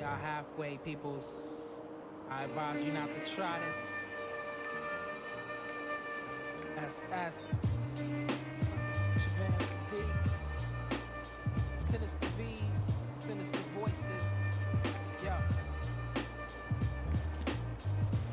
y'all halfway, peoples. I advise you not to try this. SS. Shavans D. Sinister V's. Sinister voices. Yo.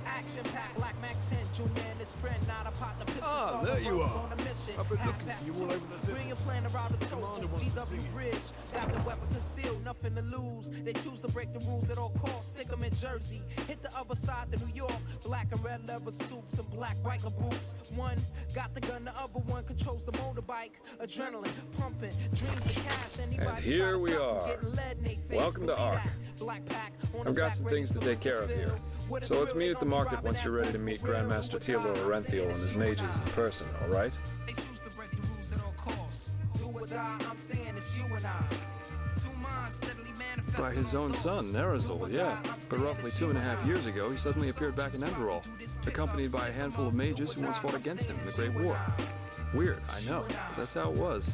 Action pack, Black Mac 10, Junior and his friend, not a pot, the pistol. Ah, there you are. I've been looking for you all over the city. Bring your plan around the Commander wants to see GW you. Bridge, got the weapon concealed, nothing to lose. They choose to break the rules at all costs, stick them in Jersey. Hit the other side to New York, black and red leather suits and black biker boots. One got the gun, the other one controls the motorbike. Adrenaline pumping, dreams of cash. Anybody And here we are. Welcome to Ark. I've got some things to take care of here. So let's meet at the market once you're ready to meet Grandmaster Teodor Orenthiel and his mages in person, all right? They choose to break the rules at all costs. Do or die, I'm saying it's you and I. Two minds steadily manifest. By his own son, Nerazul, yeah. But roughly 2.5 years ago, he suddenly appeared back in Enderall, accompanied by a handful of mages who once fought against him in the Great War. Weird, I know, but that's how it was.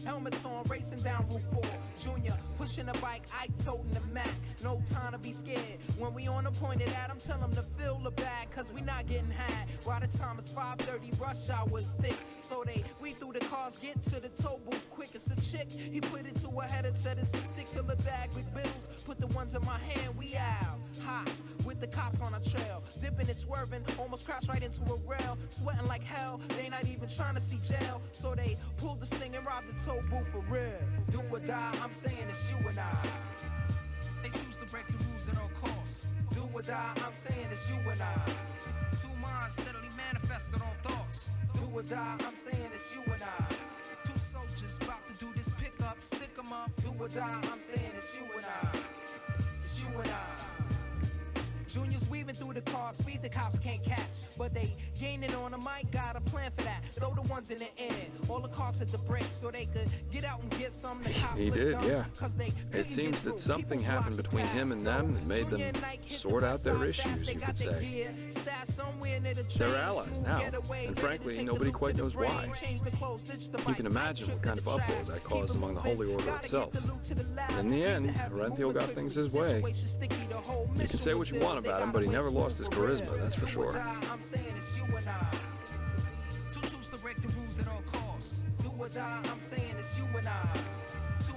Helmets on, racing down Route 4. Junior, pushing a bike, Ike toting the Mac. No time to be scared. When we on the pointed at him, tell him to fill the bag, cause we not getting had. While this time is 5:30, rush hour is thick. So they weed through the cars, get to the tow booth quick. It's a chick, he put it to her head and said it's a stick-killer bag with bills. Put the ones in my hand, we out. Hot, with the cops on our trail. Dipping and swerving, almost crashed right into a rail. Sweating like hell, they not even trying to see jail. So they pulled this thing and robbed the tow booth for real. Do or die, I'm saying it's you and I. They choose to break the rules at all costs. Do or die, I'm saying it's you and I. Two minds steadily manifested on thoughts. Do or die, I'm saying it's you and I. Two soldiers about to do this pickup, stick 'em up. Do or die, I'm saying it's you and I. It's you and I. Junior's weaving through the car, speed the cops can't catch. But they gaining on the mic, got a plan for that. Throw the ones in the air, all the cars at the brakes, so they could get out and get some. The cops He did, dumb, yeah. 'cause they It seems that something happened between him and them that made them sort out their issues, you could say. They're allies now, and frankly, nobody quite knows why. You can imagine what kind of uproar that caused among the Holy Order itself. But in the end, Orenthiel got things his way. You can say what you want about him, but he never lost his charisma, that's for sure.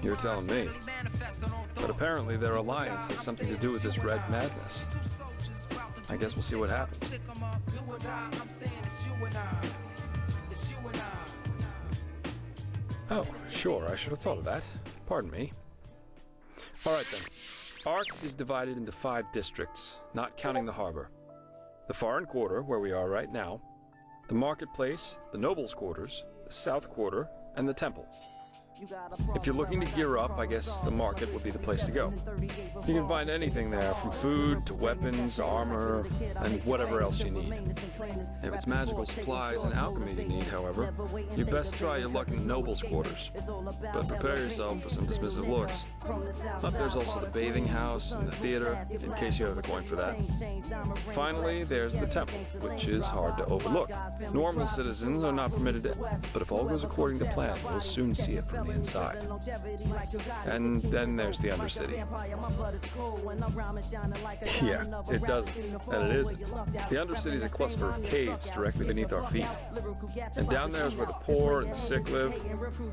You're telling me. But apparently their alliance has something to do with this red madness. I guess we'll see what happens. Oh, sure, I should have thought of that. Pardon me. Alright then. Ark is divided into 5 districts, not counting the harbor. The Foreign Quarter, where we are right now, the Marketplace, the Nobles' Quarters, the South Quarter, and the Temple. If you're looking to gear up, I guess the market would be the place to go. You can find anything there, from food to weapons, armor, and whatever else you need. If it's magical supplies and alchemy you need, however, you best try your luck in the Nobles' Quarters. But prepare yourself for some dismissive looks. Up there's also the bathing house and the theater, in case you have a coin for that. Finally, there's the Temple, which is hard to overlook. Normal citizens are not permitted in, but if all goes according to plan, we'll soon see it from the inside. And then there's the Undercity. Yeah, it doesn't, and it isn't. The Undercity is a cluster of caves directly beneath our feet. And down there is where the poor and the sick live,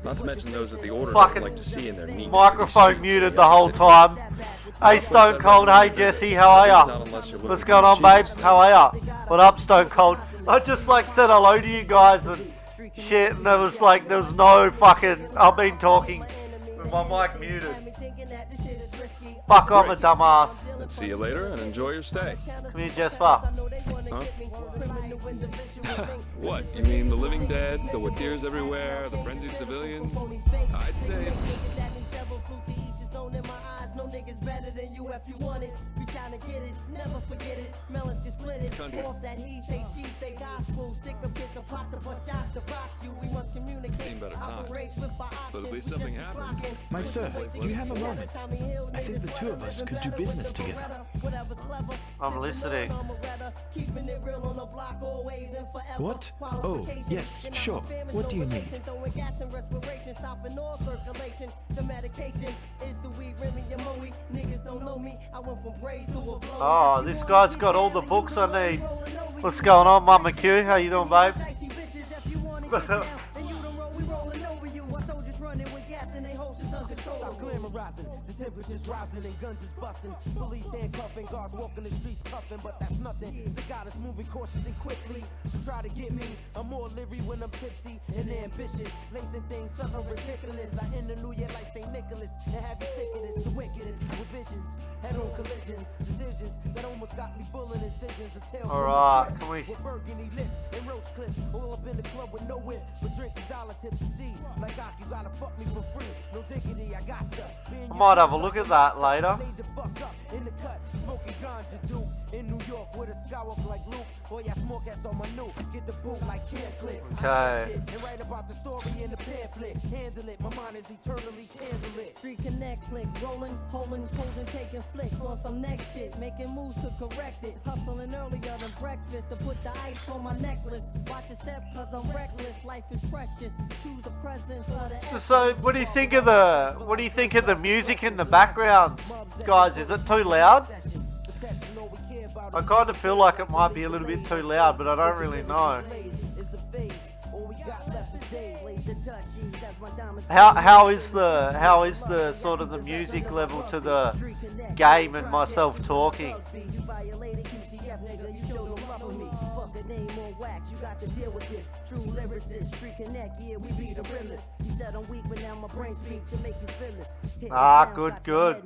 not to mention those that the Order doesn't like to see in their neat microphone muted the whole time. Hey Stone Cold, hey Jesse, how are ya? What's going on, babes? How are ya? What up, Stone Cold? I just said hello to you guys and shit, and there was no fucking. I've been talking with my mic muted. Fuck, I'm a dumbass. Let's see you later and enjoy your stay. Come here, Jesper. Huh? What? You mean the living dead, the Watirs everywhere, the frenzied civilians? I'd say... No niggas better than you if you want it. We tryna get it, never forget it. Melons get split it. Country. Off that he say, she say gospel. Stick up, get the plot to push out to rock you. We must communicate. Seen better times. Operate with our inevitably something happens. My sir, do you have a moment? I think the two of us could do business together. I'm listening. What? Oh, yes, sure. What do you need? Oh, this guy's got all the books I need. What's going on, Mama Q? How you doing, babe? The temperature's rising and guns is busting. Police handcuffing, guards walking the streets puffing, but that's nothing. They got us moving cautious and quickly. So try to get me. I'm more leery when I'm tipsy and ambitious. Lacing things something ridiculous. I end the new year like St. Nicholas and have you sick of this, the wickedest with visions, head-on collisions, decisions that almost got me full of incisions. Alright, can we? With burgundy lips and roach clips, all up in the club with no whip, but drinks and dollar tips to see. Like you gotta fuck me for free. No diggity, I got stuff. I might have a look at that later. In the cut, smoking ganja dude. In New York with a skywalk like Luke. Boy, I smoke ass on my new. Get the boot like can clip. Okay. And write about the story in the pamphlet. Handle it, my mind is eternally candlelit. Street connect, click, rolling, holding, posing, taking flicks on some next shit, making moves to correct it. Hustling earlier than breakfast to put the ice on my necklace. Watch your step, cause I'm reckless. Life is precious. Choose the presence of the So, what do you think of the music in the background, guys? Is it too loud? I kind of feel like it might be a little bit too loud, but I don't really know. How is the sort of the music level to the game and myself talking? You got to deal with this. True lyricist, street connect, yeah, we be the realest. You said I'm weak, but now my brain speak to make you feel this. Good.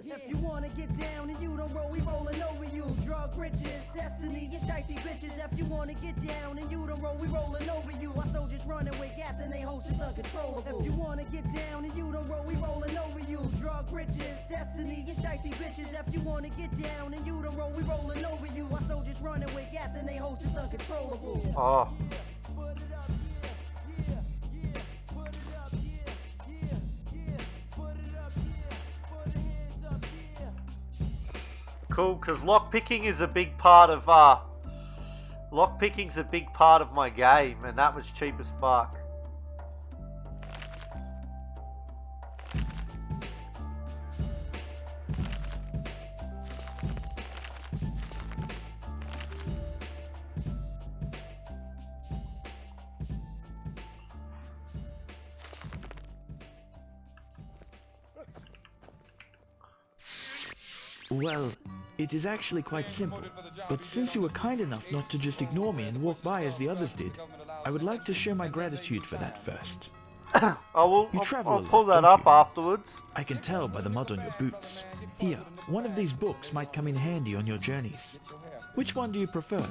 If you wanna get down and you don't roll, we rolling over you. Drug riches, destiny, you shicey bitches. If you wanna get down and you don't roll, we rolling over you. Our soldiers running with gas and they host is uncontrollable. If you wanna get down and you don't roll, we rolling over you. Drug riches, destiny, you shicey bitches. If you wanna get down and you don't roll, we rolling over you. Our soldiers running with gas and they host is uncontrollable. Oh. Cool, because lockpicking is a big part of lockpicking's a big part of my game, and that was cheap as fuck. Well, it is actually quite simple, but since you were kind enough not to just ignore me and walk by as the others did, I would like to show my gratitude for that first. I'll pull that up afterwards. I can tell by the mud on your boots. Here, one of these books might come in handy on your journeys. Which one do you prefer?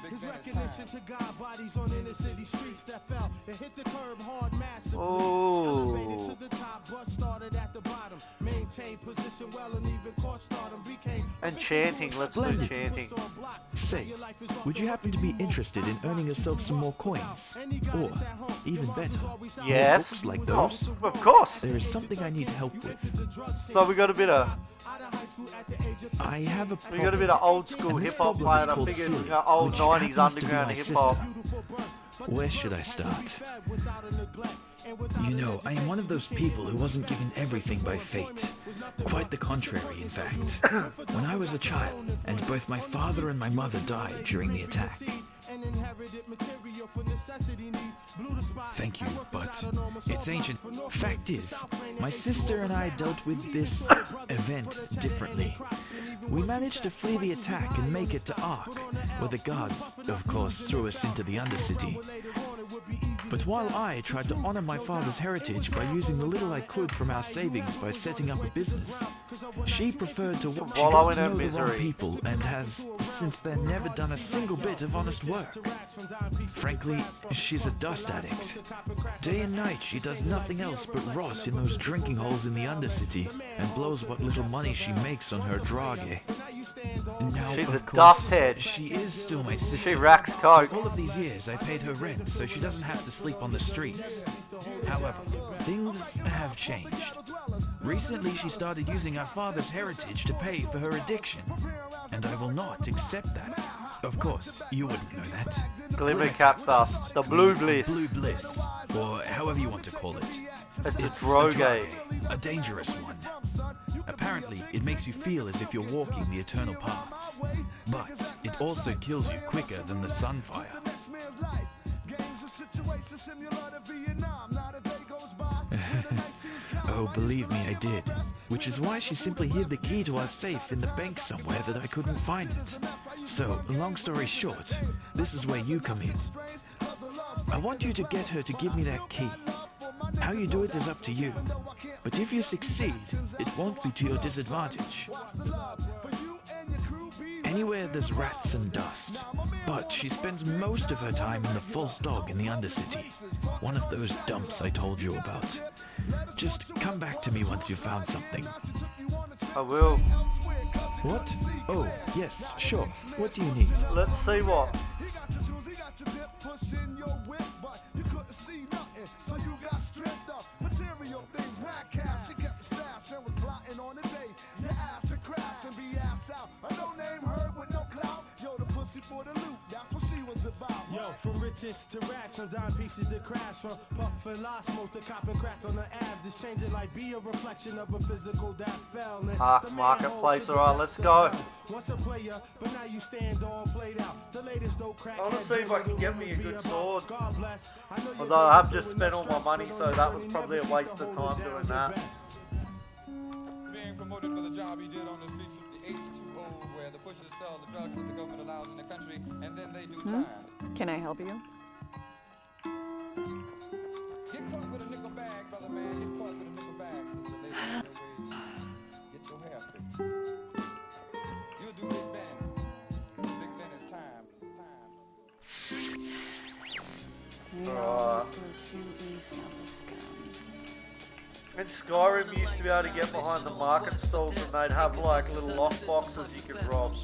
His recognition to God bodies on inner city streets that fell and hit the curb hard massively. Elevated to the top, but started at the bottom. Maintained position well and even caught stardom became. And chanting, let's do chanting. Say, would you happen to be interested in earning yourself some more coins? Or, even better, yes, books like those? Oh, of course. There is something I need help with. So we got a bit of... I have a problem. We got a bit of old school hip hop playing. I figured old 90s underground hip hop. Where should I start? You know, I am one of those people who wasn't given everything by fate. Quite the contrary, in fact. When I was a child, and both my father and my mother died during the attack. Thank you, but it's ancient. Fact is, my sister and I dealt with this event differently. We managed to flee the attack and make it to Ark, where the gods, of course, threw us into the Undercity. But while I tried to honor my father's heritage by using the little I could from our savings by setting up a business, she preferred to wallow in her misery. The wrong people and has, since then, never done a single bit of honest work. Frankly, she's a dust addict. Day and night, she does nothing else but rot in those drinking holes in the Undercity and blows what little money she makes on her drage. Now, She's a of course, dust head. she is still my sister. She racks coke. All of these years, I paid her rent, so she doesn't have to sleep on the streets. However, things have changed. Recently, she started using our father's heritage to pay for her addiction, and I will not accept that. Of course, you wouldn't know that. Glimmer cap dust. The blue bliss. Blue bliss, or however you want to call it. It's a It's droge. a dangerous one. Apparently, it makes you feel as if you're walking the eternal paths. But it also kills you quicker than the sunfire. Oh, believe me, I did. Which is why she simply hid the key to our safe in the bank somewhere that I couldn't find it. So, long story short, this is where you come in. I want you to get her to give me that key. How you do it is up to you. But if you succeed, it won't be to your disadvantage. Anywhere there's rats and dust. But she spends most of her time in the False Dog in the Undercity. One of those dumps I told you about. Just come back to me once you've found something. I will. What? Oh, yes, sure. What do you need? Let's see what. Yo, from riches to rats, from dime pieces to crash, from puff and lie, smoke to cop and crack on the ab. This changing like be a reflection of a physical that fell. Marketplace, alright, let's go. Once a player, but now you stand all played out. The latest dope crack. I want to see if I can get me a good sword. God bless. Although I have just spent all my money, so that was probably a waste of time doing that. Being promoted for the job he did on the streets of the H2O, where the pushers sell the drugs that the government allows in the country, and then they do time. Can I help you? Get caught with a nickel bag, brother man. Get caught with a nickel bag, sister lady. On your way. Get your hair fixed. You'll do Big Ben. Big Ben is time. In Skyrim, you used to be able to get behind the market stalls and they'd have like little lock boxes you could rob.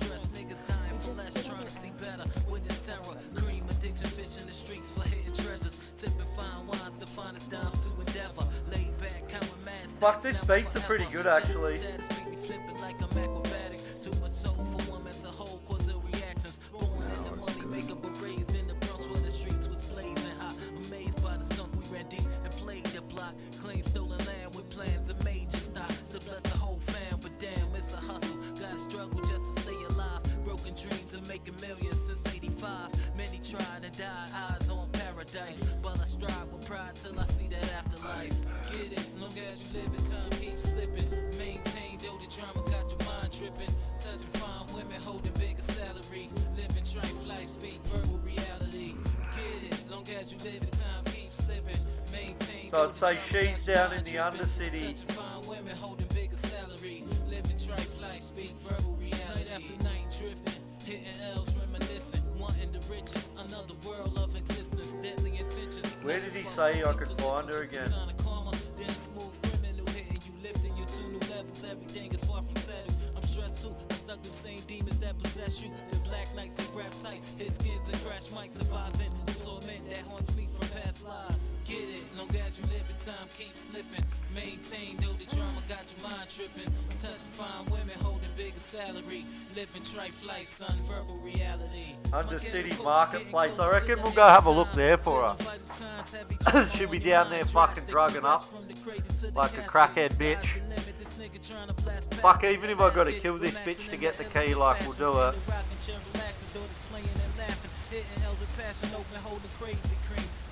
Fuck, this beats are pretty good actually. So I'd say she's down in the Undercity. Where did he say I could find her again? Time keep slipping, maintain though the drama got your mind tripping. Touching fine women holding bigger salary, living trife life, son, verbal reality. Undercity Marketplace, I reckon we'll go have a look there for her. She'll be down there fucking drugging up like a crackhead bitch. Fuck, even if I gotta kill this bitch to get the key, like we'll do it.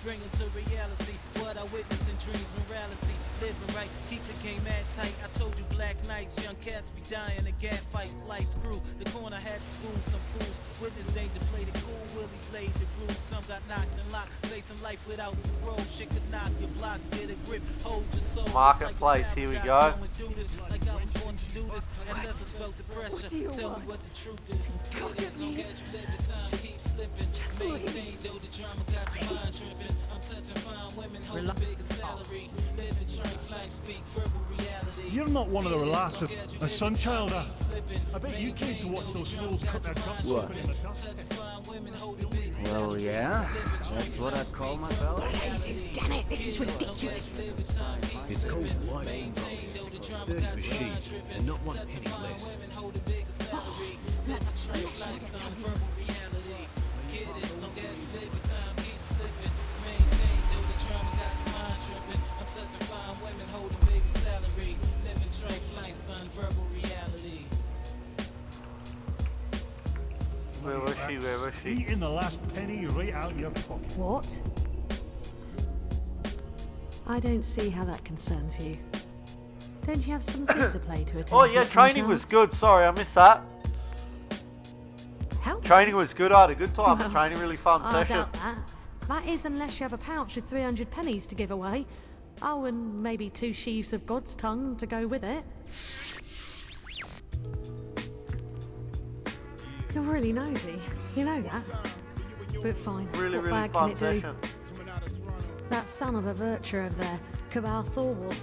Bringing to reality what I witnessed in dreams, morality, living right, keep the game mad tight. I told you black nights, young cats be dying in gat fights, life screw. The corner had to school some fools, witness danger, played it cool, Willie slayed the bruise. Some got knocked and locked, facing life without the road. Shit could knock your blocks, get a grip, hold your soul. Marketplace, here we go. Like I was born to do this, ancestors felt the pressure. Tell me what the truth is. Get it, long as you live the time, keep slipping. Maintain though the drama got your mind tripping. I'm touching fine women, holding bigger salary. Living trife life. You're not one of the latter, a Sunchilder. I bet you came to watch those fools cut their guts open in the dust. Well, yeah, that's what I call myself. Jesus, damn it, this is ridiculous. It's called white involves 30 machines and not one penny less. Where was she? Where was she? Eating the last penny right out your pocket. What? I don't see how that concerns you. Don't you have some theatre play to attend to? Oh yeah, training was good. Sorry, I missed that. How? Training was good. I had a good time. Training, really fun I session. doubt that. That is unless you have a pouch with 300 pennies to give away. Oh, and maybe 2 sheaves of God's tongue to go with it. You're really nosy. You know that. But fine. Really, what really bad can fun it do? session. That son of a virtue over there, Cabal Thorwald.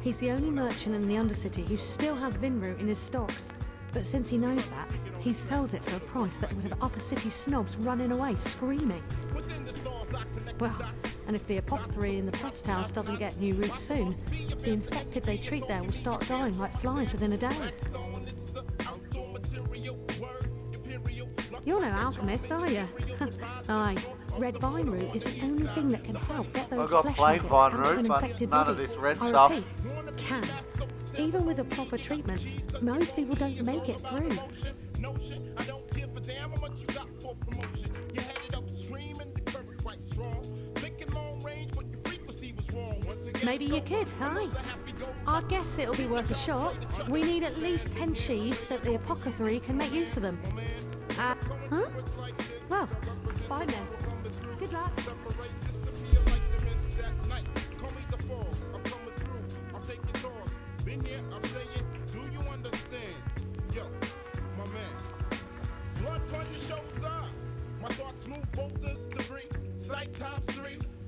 He's the only merchant in the Undercity who still has Vinroot in his stocks. But since he knows that, he sells it for a price that would have upper city snobs running away screaming. Well, and if the apothecary in the pest house doesn't get new root soon, the infected they treat there will start dying like flies within a day. You're no alchemist, are you? Aye, red vine root is the only thing that can help get those I've got flesh plain nuggets vine out of root, an but infected none body. of this red I stuff. repeat, can. Even with a proper treatment, most people don't make it through. Maybe your kid, huh? I guess it'll be worth a shot. We need at least 10 sheaves so the apothecary can make use of them. Huh? Well, fine then. Good luck.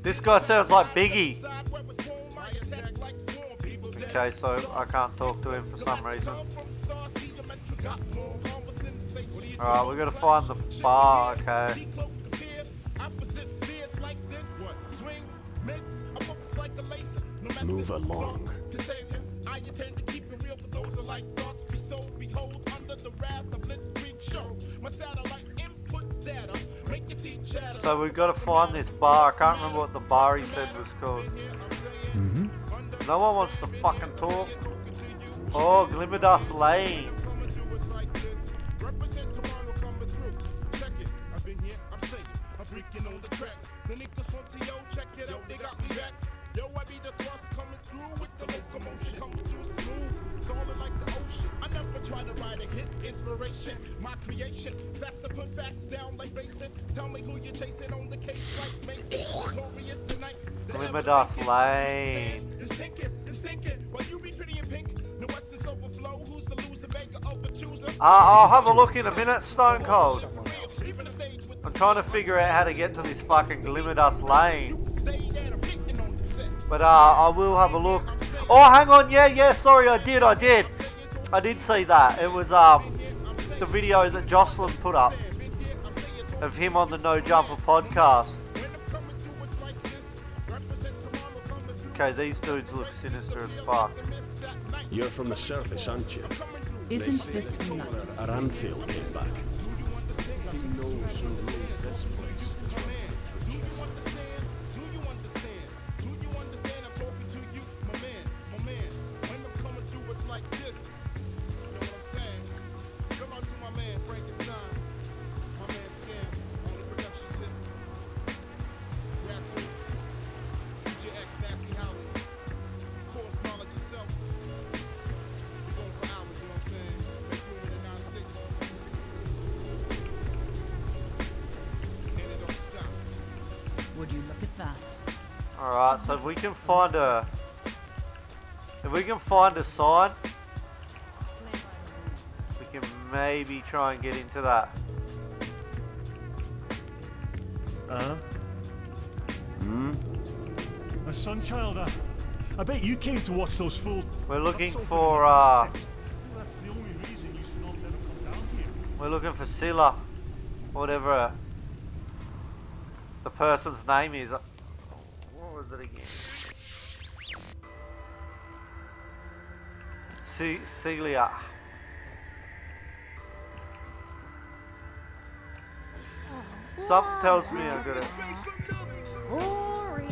This guy sounds like Biggie. Okay, so I can't talk to him for some reason. Alright, we're gonna find the bar, okay. Move along. So we've got to find this bar. I can't remember what the bar he said was called. No one wants to fucking talk. Oh, Glimmerdust Lane. My creation, facts upon facts down like basin. Tell me who you're chasing on the case like Mason. Glorious tonight. Glimmerdust Lane. It's sinking. While you be pretty in pink. No essence overflow. Who's the loser, beggar of the chooser? I'll have a look in a minute, Stone Cold. I'm trying to figure out how to get to this fucking Glimmerdust Lane. But I will have a look. Oh, hang on, yeah, sorry, I did see that. It was the video that Jocelyn put up of him on the No Jumper podcast. Okay, these dudes look sinister as fuck. You're from the surface, aren't you? Isn't this nuts? Aranfield came back. He knows who rules this place. Would you look at that? Alright, so if we can find a sign, we can maybe try and get into that. A Sunchilder. I bet you came to watch those fools. We're looking That's for That's the only reason you snobs ever come down here. we're looking for Scylla, whatever the person's name is. What was it again? Celia. Something tells me I got it. Boring.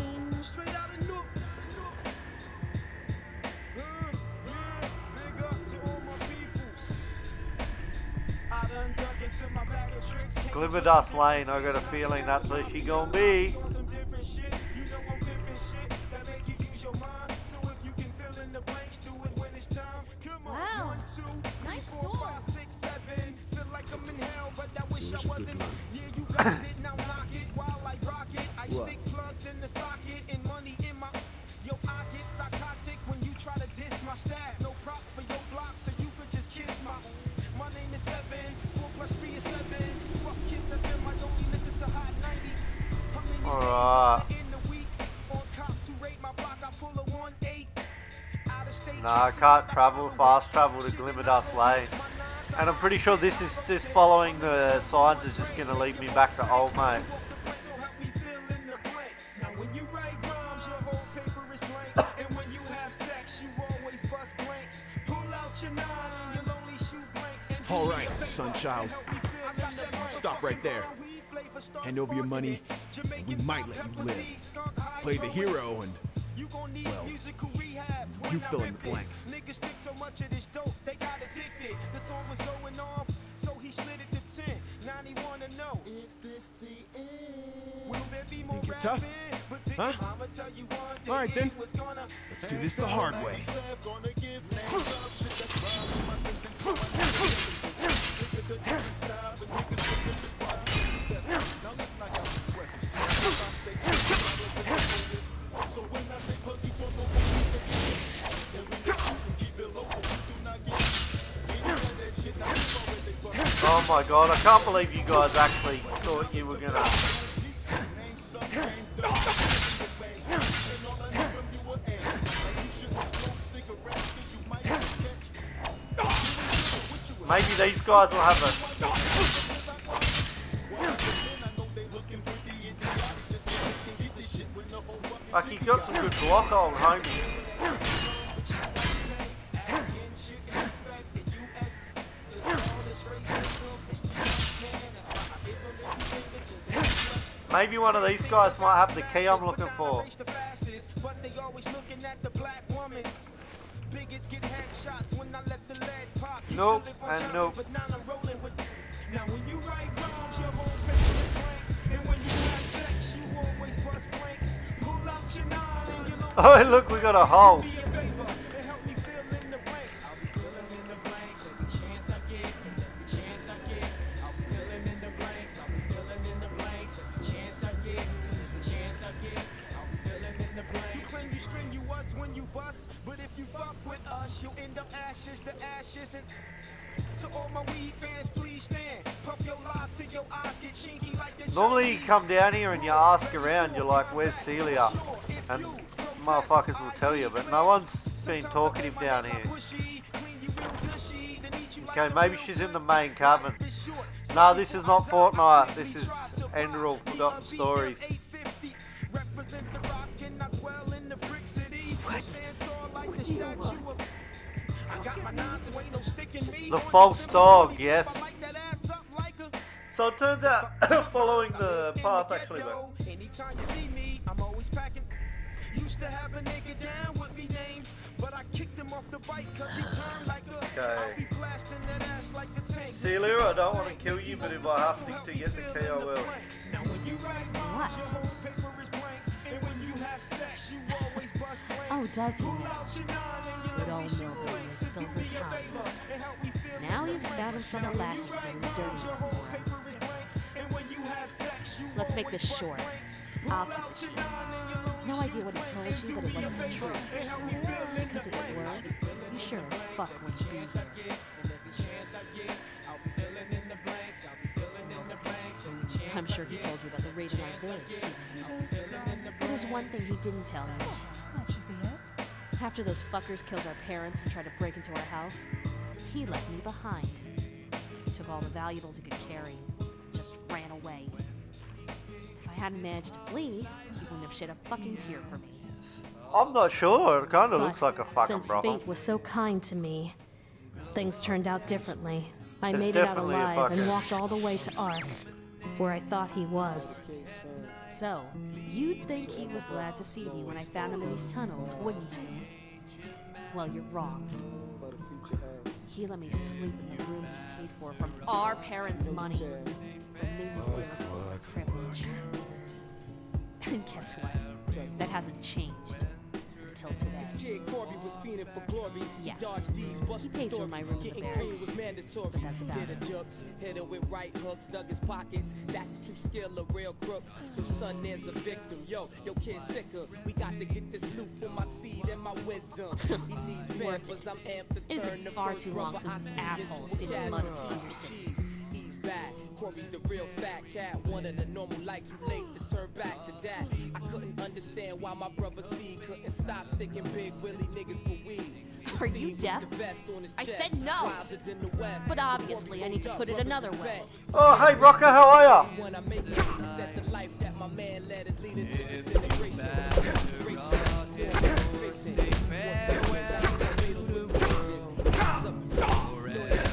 Glimmer Dust Lane, I got a feeling that's where she gonna be. Wow. Nice sword. Alright. No, I can't fast travel to Glimmer Dust Lane. And I'm pretty sure this is just following the signs is just gonna lead me back to Old Mate. Alright, Sunchild. Stop right there. Hand over your money, and we might let you live. Play the hero and, well, you fill in the blanks. Think you're tough? Huh? Alright then, let's do this the hard way. Oh my god, I can't believe you guys actually thought you were gonna... Maybe these guys will have a... Like, he got some good block, old homie. Maybe one of these guys might have the key I'm looking for. Nope, and nope. Oh, look, we got a hole. But if you fuck with us, you'll end up ashes to ashes. And to all my weed fans, please stand. Puff your lie till your eyes get chinky like the Normally you come down here and you ask around, you're like, where's Celia? And motherfuckers will tell you, but no one's been talkative down here. Okay, maybe she's in the main cabin. No, this is not Fortnite, this is Enderall Forgotten Stories. The false dog, yes. So it turns out, following the path actually went. Anytime you see me, I'm always packing. Used to have a nigga down with me name, but I kicked him off the bike cause he turned like a... I'll be blasting that ass like the tank. Celia, I don't want to kill you, but if I have to get the key, I will. Oh, does he now? Good old Milburn is silver tongue. Now he's found himself a lad doing dirty work for him. Let's make this short. I'll keep it short. No idea what he told you, but it wasn't the truth. Because if it were, you sure as fuck wouldn't be here. I'm sure he told you about the raid in our village, didn't he? There's one thing he didn't tell you. That should be it. After those fuckers killed our parents and tried to break into our house, he left me behind. Took all the valuables he could carry, just ran away. If I hadn't managed to flee, he wouldn't have shed a fucking tear for me. I'm not sure. It kind of But looks like a fucking since brother. fate was so kind to me, things turned out differently. I It's made it out definitely a alive fucking- and walked all the way to Ark, where I thought he was. So, you'd think he was glad to see me when I found him in these tunnels, wouldn't you? Well, you're wrong. He let me sleep in the room he paid for from our parents' money. But made me feel as if it was a privilege. And guess what? That hasn't changed. Until today. Yes, he pays for my room in the barracks, but that's about it. Hit it with right hooks, dug his pockets. That's the true skill of real crooks. So son, there's a victim. Yo, kid sicker. We got to get this loot for my seed and my wisdom. He needs pampers, I'm amped to It's turn been the far first too long brother since this I see asshole into seen the mud of the Undercity. He's back. Corey's the real fat cat. One of the normal like too late to turn back to that. I couldn't understand why my brother C couldn't stop sticking big willy niggas for weed. Are you deaf? I said no! But obviously I need to put it another way. Oh, hey Rocker, how are ya? When I make it, is that the life that my man led is leading to disintegration.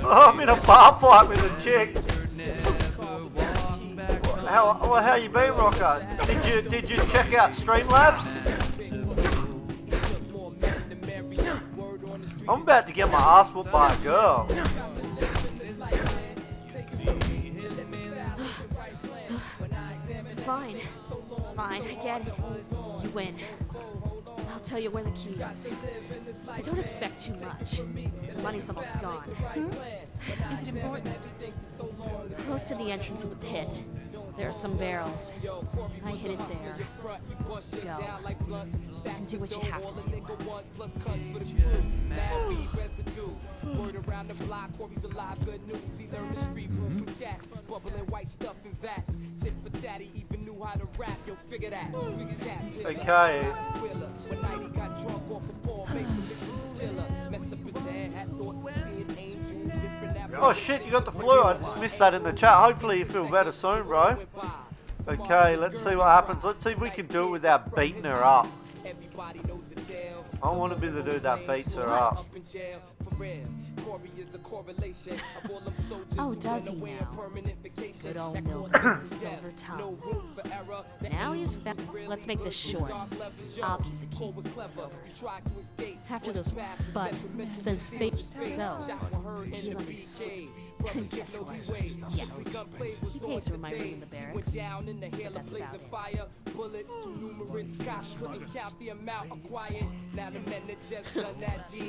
Oh, I'm in a bar fight with a chick. How you been, Rocker? Did you check out Streamlabs? I'm about to get my ass whooped by a girl. Fine. Fine, I get it. You win. I'll tell you where the key is. I don't expect too much. The money's almost gone. Is it important? Close to the entrance of the pit. There are some barrels. I hid it there. Go. And do what you have to do. Word around the block, Corey's alive, good news. He learned the street rules from cats, bubbling white stuff in vats. Tit for tatty, even knew how to rap. Yo, figure that. Okay. One night he got drunk off a ball, made some mixed killer. Messed up his head, had thoughts of seeing angels, different. Oh shit, you got the flu. I just missed that in the chat. Hopefully you feel better soon, bro. Okay, let's see what happens. Let's see if we can do it without beating her up. I want to be the dude that beats her up. Oh, does he now? Good old Milton, silver tongue. Now he's found. Let's make this short. I'll keep the key. After those, but since fate so, he let me sleep. And guess what? Yes, he pays for my room in the barracks. But that's about it.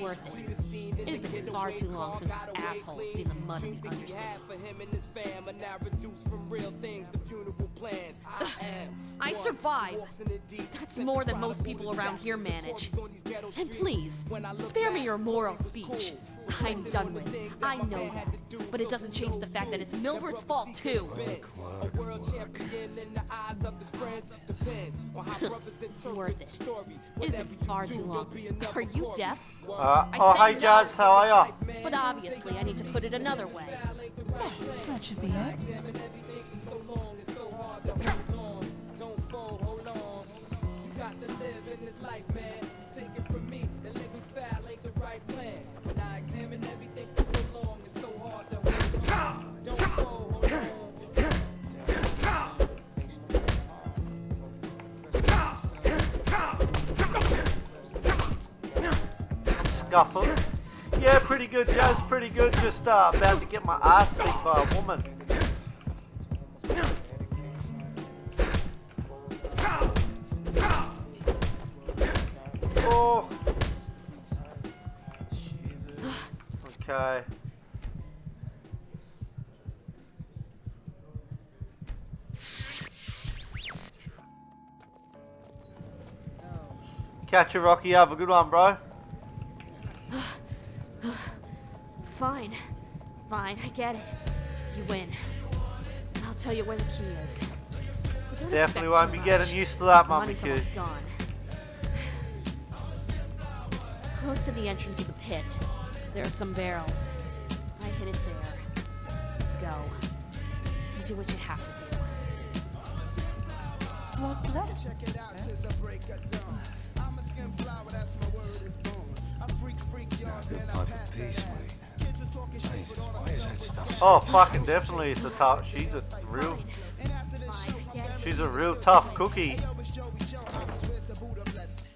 Worth it. It has been far too long since this asshole has seen the mud in the Undercity. I survived. That's more than most people around here manage. And please, spare me your moral speech. I'm done with it. I know that. But it doesn't change the fact that it's Milbert's fault, too. Worth it. It's been far too long. Are you deaf? Oh, hey Jazz, how are ya? But obviously, I need to put it another way. That should be it. Scuffle. Yeah, pretty good, Jazz, pretty good. Just about to get my ass beat by a woman. Oh. Okay. Catch you, Rocky. Have a good one, bro. Fine. Fine, I get it. You win. I'll tell you where the key is. Definitely won't be getting used to that, The Mummy money's Q. almost gone. Close to the entrance of the pit. There are some barrels. I hid it there. Go. Do what you have to do. What bless? Check it out to the break of dawn. I'm a skin flower, that's my word is born. I freak y'all, then I pass that ass. Kids was talking shit, but all I said was Oh, fucking definitely, it's a tough. She's a real tough cookie.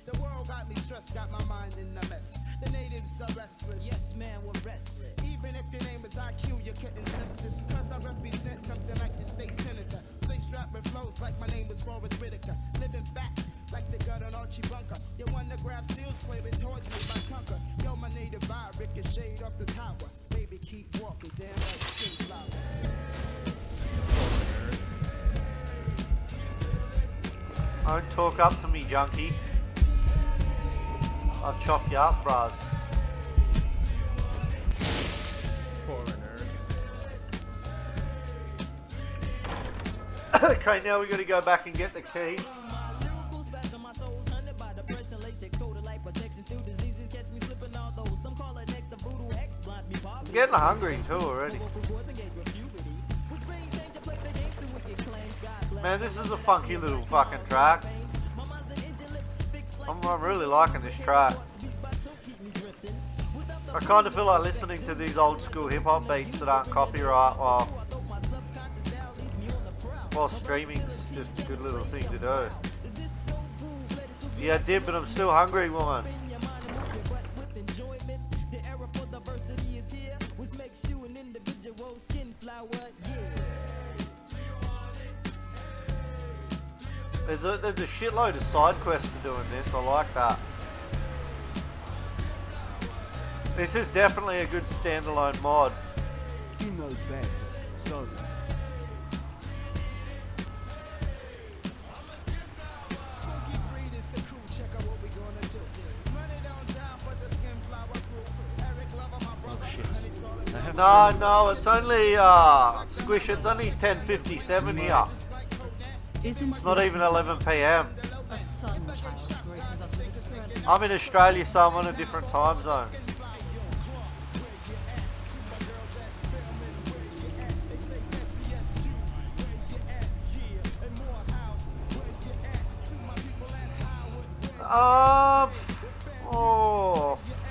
The world got me stressed, got my mind in a mess. The natives are restless. Yes, man, we're restless. Even if your name is IQ, you couldn't test this. Cause I represent something like the state senator. Stay strapped with flows like my name was Forrest Whitaker. Living back like the gut on Archie Bunker. You wanna grab steals, play with toys with my tunker. Yo, my native vibe, ricochet up the tower. Baby, keep walking, damn right, skin flower. Don't talk up to me, junkie. I'll chop you up, bros. Foreigners. Okay, now we gotta go back and get the key. I'm getting hungry too already. Man, this is a funky little fucking track. I'm really liking this track. I kind of feel like listening to these old school hip hop beats that aren't copyright while streaming is just a good little thing to do. Yeah, I did, but I'm still hungry, woman. There's a shitload of side quests to doing this. I like that. This is definitely a good standalone mod. You know better, sorry. No, it's only Squish. It's only 10:57 here. It's not even 11 PM. I'm in Australia, so I'm on a different time zone.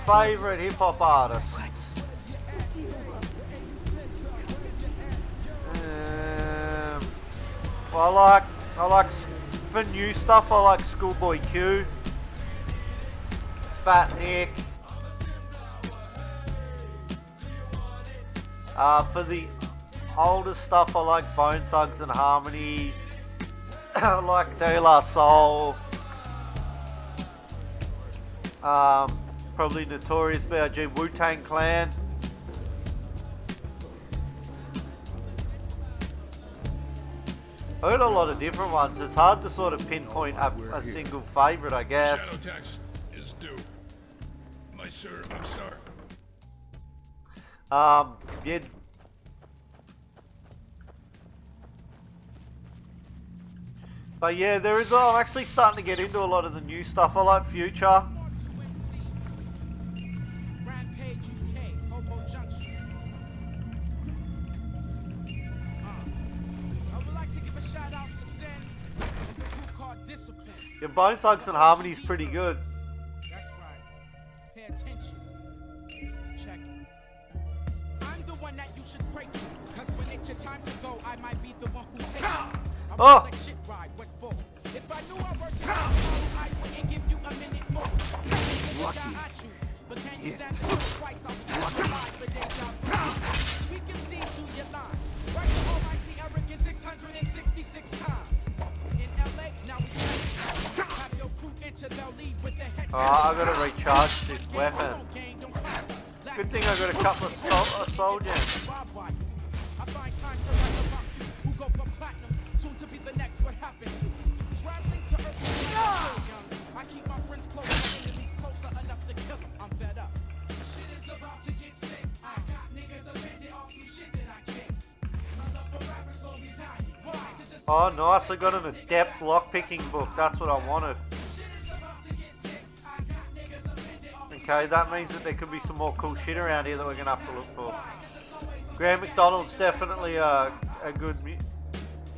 Favorite hip hop artist. Well, I like for new stuff. I like Schoolboy Q, Fat Nick. For the older stuff, I like Bone Thugs and Harmony. I like De La Soul. Probably Notorious B.I.G. Wu-Tang Clan. I heard a lot of different ones. It's hard to sort of pinpoint a single favourite, I guess. Shadow tax is due. My sir, I'm sorry. Yeah. But yeah, there is. I'm actually starting to get into a lot of the new stuff. I like Future. Yeah, Bone Thugs and Harmony's pretty good. That's right. Pay attention. Check it. I'm the one that you should pray to. Cause when it's your time to go, I might be the one who takes you. Oh! Like shit ride, what for? If I knew I worked hard, I wouldn't give you a minute more. Lucky. But can you stand twice? I'll be alive for deja vu. We can see through your lies. Right to almighty arrogant 666 times. In LA, now we have your crew enter the lead with the head. I gotta recharge this weapon. Good thing I gotta cut my soul gem. I find time to write about you who go for platinum, soon to be the next what happened to. Traveling to Earth when I'm still young. I keep my friends close, my enemies closer enough to kill them. I'm fed up. Shit is about to get sick. I got niggas offended off some shit that I kick. My love for rappers slowly dying. Why? Oh, nice. I got an adept lockpicking book. That's what I wanted. And Okay, that means that there could be some more cool shit around here that we're gonna have to look for. Graham McDonald's definitely a good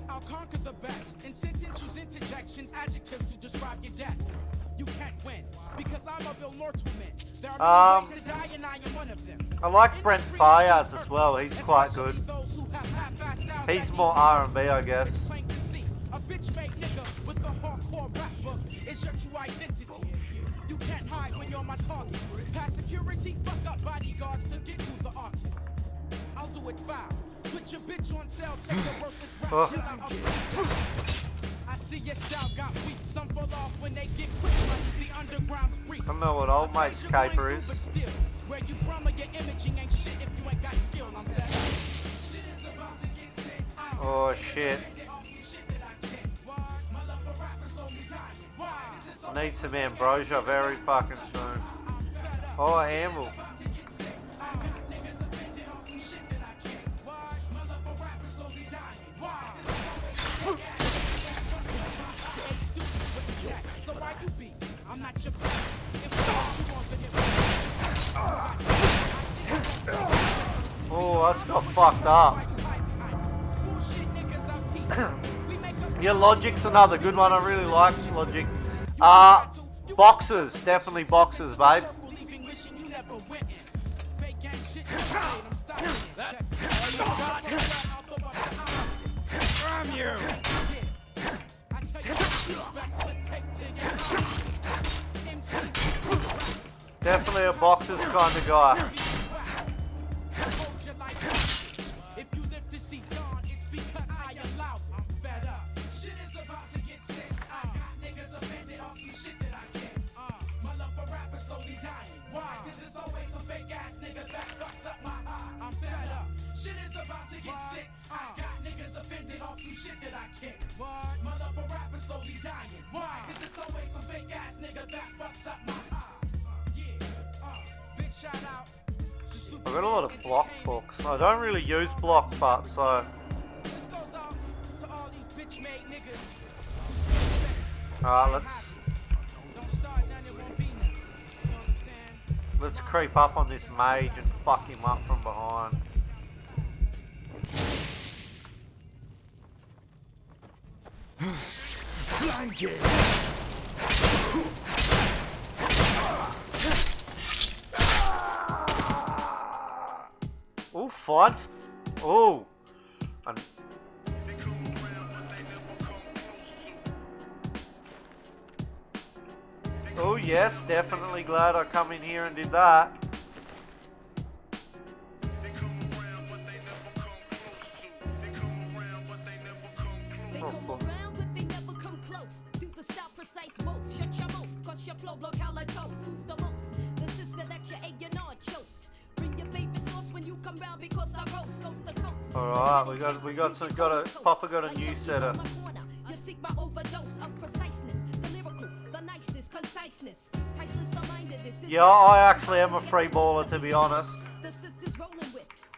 I'll conquer the best and sentence use interjections, adjectives to describe your death. You can't win because I'm of immortal men. There are many ways to die and I am one of them. I like Brent Fayez as well. He's quite good. He's more R&B, I guess. A bitch made nigga with the hardcore rap book is your true identity. You can't hide when you're my target. Past security, fuck up bodyguards to get to the artist. I'll do it foul. Put your bitch on sale, take the worthless rap shit out of I see your style got weak. Some fall off when they get quick like the underground's freak. I don't know what old mate's caper is. Where you from or your imaging ain't shit if you ain't got skill. I'm better. Shit is about to get sick. Oh shit. I need some ambrosia very fucking soon. Oh, amble. Oh, that's got fucked up. Yeah, Logic's another good one. I really like Logic. Boxers, definitely boxers, babe. From you. Definitely a boxers kind of guy. If you live to see dawn, it's because I allow it. I'm fed up. Shit is about to get sick. Got niggas offended off some shit that I get. My love for rappers slowly dying. Why? Cause it's always some fake ass nigga that fucks up my eye. I'm fed up. Shit is about to get sick. Got niggas offended off some shit that I kick. What? My love for rappers slowly dying. Why? Cause it's always some fake ass nigga that fucks up my eye. Big shout out. I've got a lot of block books. I don't really use block, but so. Alright, let's creep up on this mage and fuck him up from behind. Flanking! Oh, fights. Oh. Oh, yes, definitely glad I come in here and did that. Alright, Papa got a new setter. Yeah, I actually am a free baller, to be honest.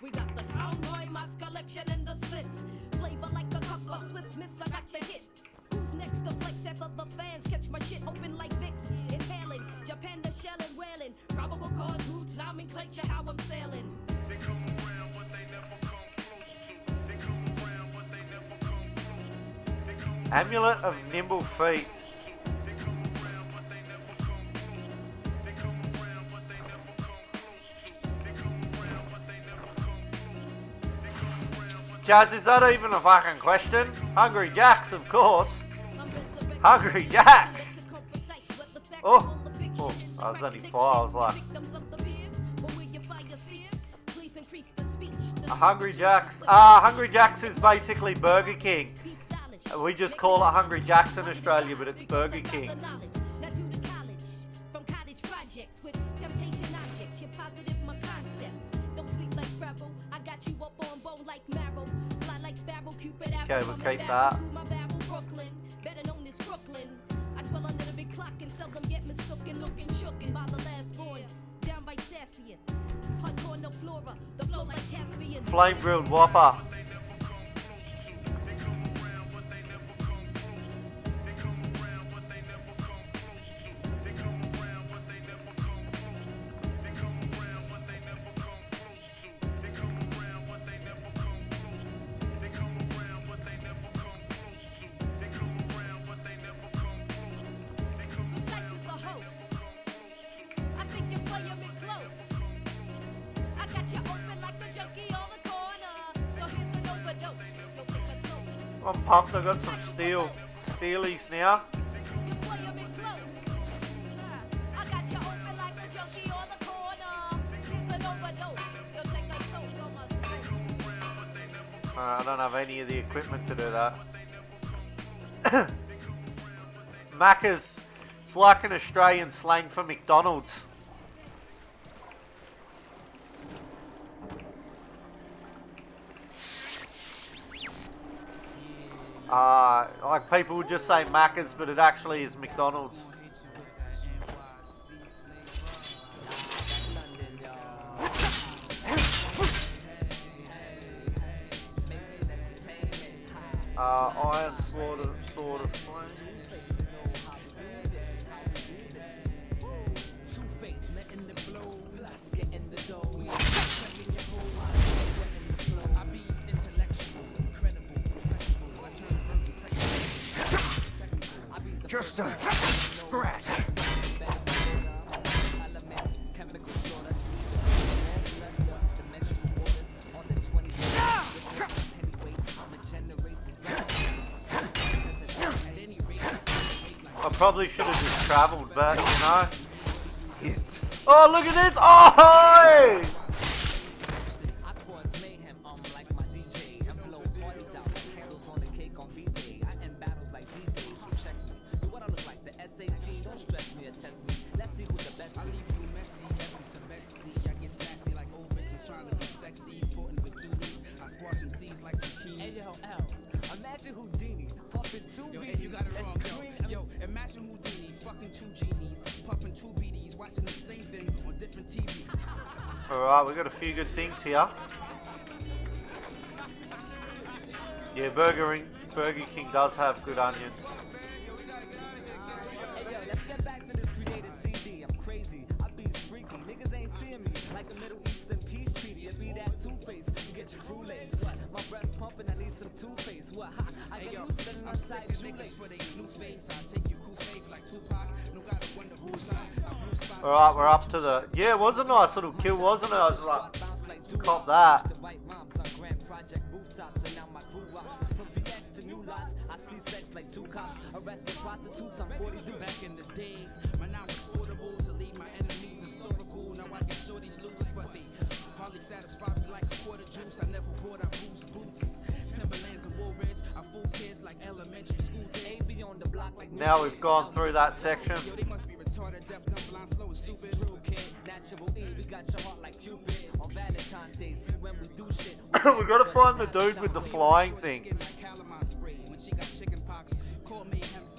We got the soundboy, my collection and the splits. Flavor like a cup of Swiss Miss, I got the hit. Who's next to flex after the fans catch my shit open like Vicks? Inhaling, Japan the shelling, wailing. Probable cause roots, nomenclature, how I'm sailing. Amulet of Nimble Feet. Jazz, is that even a fucking question? Hungry Jacks, of course. Hungry Jacks! Oh, I was only 4, I was like... Hungry Jacks. Hungry Jacks is basically Burger King. We just call it Hungry Jacks in Australia, but it's Burger King. Okay, we'll keep that. Flame grilled Whopper. I'm pumped. I got some steelies now. I don't have any of the equipment to do that. Macca's, it's like an Australian slang for McDonald's. Like people would just say Macca's, but it actually is McDonald's. Iron sword of flame. Just a scratch. I probably should have just travelled back, you know? Oh, look at this! Oh! Imagine Houdini puffing two BDs. You got it wrong, yo. Imagine Houdini fucking two genies, puffing two BDs, watching the same thing on different TVs. Alright, we got a few good things here. Yeah, Burger King does have good onions. Hey yo, let's get back to this creative CD. I'm crazy, I be freaky. Niggas ain't seeing me like a Middle Eastern peace treaty. It be that two-face, you get your crew lace. What? My breath pumping, I need some toothpaste. What? Ha, I get loose to the north side shoelace. For they blue face, I take you cool fake like Tupac. No gotta wonder who's on. Alright, we're up to the... Yeah, it was a nice little kill, wasn't it? I was like, cop that. Back in the day, when I was portable to leave my enemies historical. Now I get shorties loose, but they hardly satisfy me like a quarter juice. I never bought out boots. Timberlands and Woolridge, I fool kids like elementary school. They be on the block like Now we've gone through that section. Yo, they must be retarded, deaf, dumb, blind, slow, and stupid. True kid, natural E, we got your heart like Cupid. On Valentine's Day, see when we do shit. We gotta find the dude with the flying thing.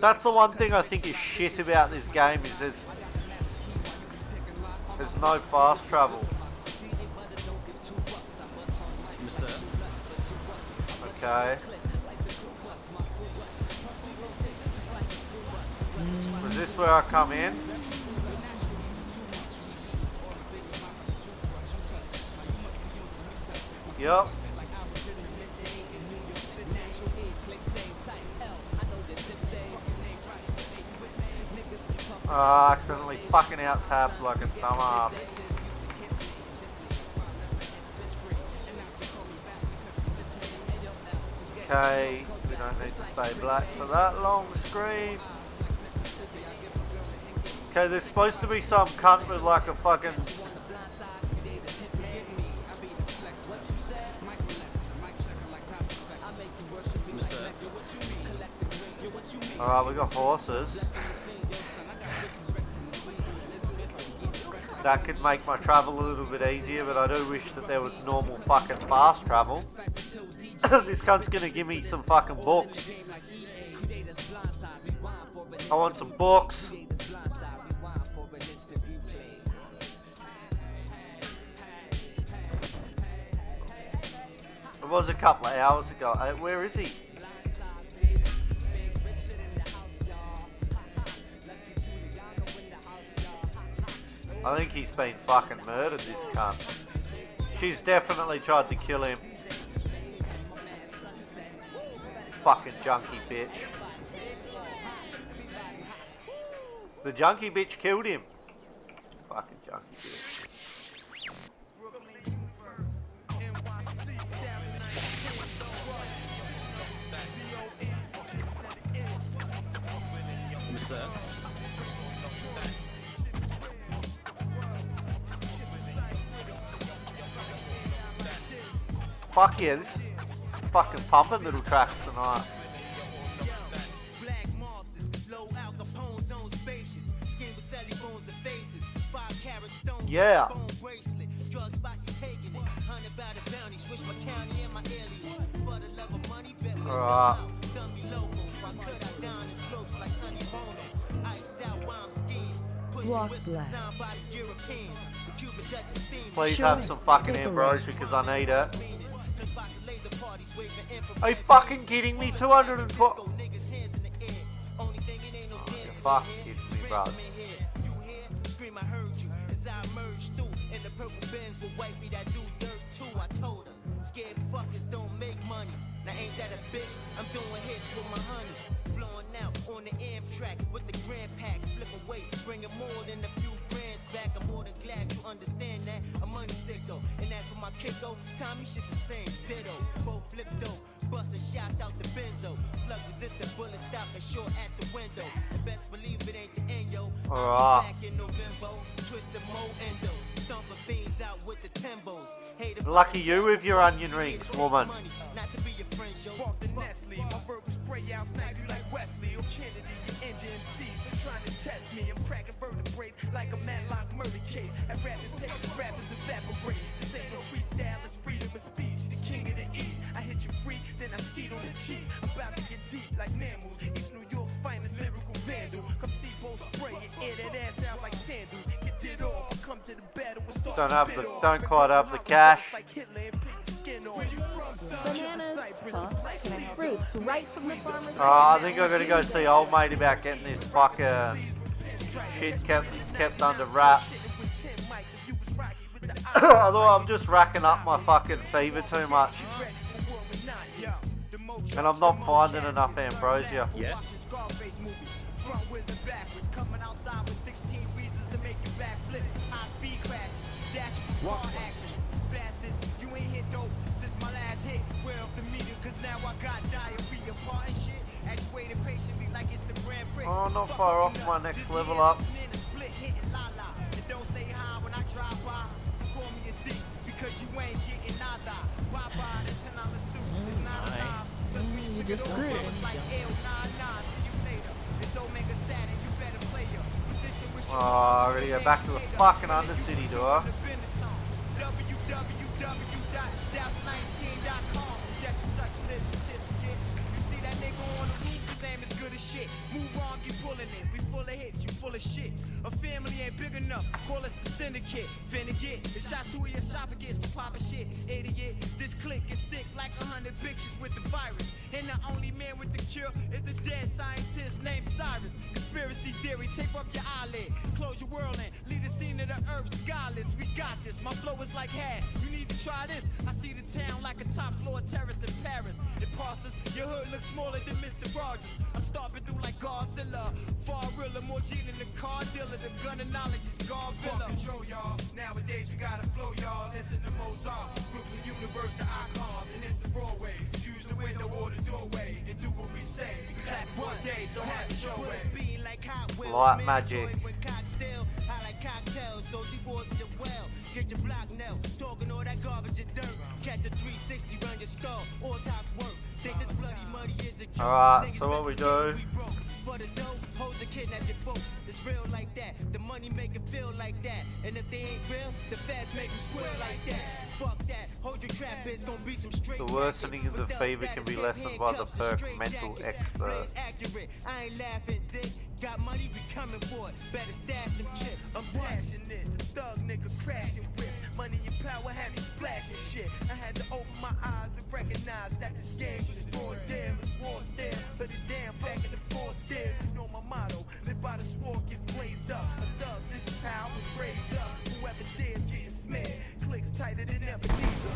That's the one thing I think is shit about this game is there's no fast travel. Okay. Is this where I come in? Yep. Accidentally fucking out tabbed like a dumbass. Okay, we don't need to stay black for that long screen. Okay, there's supposed to be some cunt with like a fucking... Alright, we got horses. That could make my travel a little bit easier, but I do wish that there was normal fucking fast travel. This cunt's gonna give me some fucking books. I want some books. It was a couple of hours ago. Where is he? I think he's been fucking murdered, this cunt. She's definitely tried to kill him. Fucking junkie bitch. The junkie bitch killed him. Fucking junkie bitch. me, sir. Fuck yeah, this is fucking pumping little tracks tonight. Yeah. Alright. Walk bless. Please have some fucking ambrosia because I need it. Are you fucking kidding me? 212. Oh, you're fucking kidding me, bros. Scared fuckers don't make money. Now ain't that a bitch? I'm doing hits with my honey. Blowing out on the Amtrak with the grand packs. Flip away, bringing more than a few grands back. I'm more than glad you understand that. I'm money sick though. And as for my kicko, Tommy shit's the same. Ditto. Both flip though. Bustin' shots out the benzo. Slug resistant bullet stopping short at the window. And best believe it ain't the end, yo. Alright. Back in November. Twist the mo endo. Stomping fiends out with the Timbos. Lucky you with your onion rings, woman. Not to be your friend, yo. Spark the Nestle. My verbal spray out, snag you like Wesley or Kennedy. Your engine MCs trying to test me. I'm cracking vertebrae like a Matlock murder case. At rapid pace, the rappers evaporate. This ain't no freestyle, it's freedom of speech. The king of the east. I hit you free, then I skeet on the cheeks. I'm about to get deep like mammals. East New York's finest lyrical vandal. Come see both spray and air that ass out like sandals. Get did off, come to the battle and start Don't quite have the cash. Bananas, fruits right from the farmer's I think I'm gonna go see old mate about getting this fucking shit kept under wraps. Although I'm just racking up my fucking fever too much. And I'm not finding enough ambrosia. Yes. What? You ain't hit dope since my last hit. Wear off the meter, cause now I got diarrhea. Part and shit. As you waited patiently like it's the Grand Prix. Oh, not far off my next level up. Split hitting la la. And don't say hi when I drive by. Call me a dick because you ain't getting nada. Why buy this $10 suit? It's not alive. You just agreed. Like L99. See you later. It's Omega Saturn. You better play your position with Oh, I gotta go back to the fucking Undercity, do I? www.douse19.com. Yes, you such a little certificate. You see that nigga on the roof, his name is good as shit. Move on, keep pulling it. We full of hits, you full of shit. A family ain't big enough, call us the syndicate. Finna get the shots through your esophagus for popping shit. Idiot, this clique is sick like 100 bitches with the virus. And the only man with the cure is a dead scientist named Cyrus. Conspiracy theory, tape up your eyelid. Close your world and leave the scene of the earth skyliss. We got this, my flow is like hair. You need to try this. I see the town like a top floor terrace in Paris. Imposters, your hood looks smaller than Mr. Rogers. I'm stomping through like Godzilla. Far realer, more G than the car dealer. The gun of knowledge is Godzilla. Control y'all. Nowadays we gotta flow y'all. Listen to Mozart. Brooklyn Universe, the icons, and it's the raw ways. Use the window or the doorway and do what we say. We clap one day, so have it your way. Light magic. I like cocktails, those boys in your well. Get your block now, talking all that garbage and dirt. Catch a 360 run your skull, all tops work. Think this bloody money is a joke. Alright, so what we do? For the dough, hold the kidnap your folks. It's real like that. The money make it feel like that. And if they ain't real, the feds make them squeal like that. Fuck that. Hold your trap, it's gonna be some straight. The worsening of the fever can be lessened by the perk mental expert. Accurate. I ain't laughing, dick. Got money, we coming for it. Better stash some chips. I'm passionate, thug nigga crashing whips. Money and power had me splashing shit. I had to open my eyes to recognize that this game was raw damn, it's war still. But the damn back in the force still. You know my motto, live by the sword, get blazed up. A thug, this is how I was raised up. Whoever dares getting smeared. Clicks tighter than Ebenezer.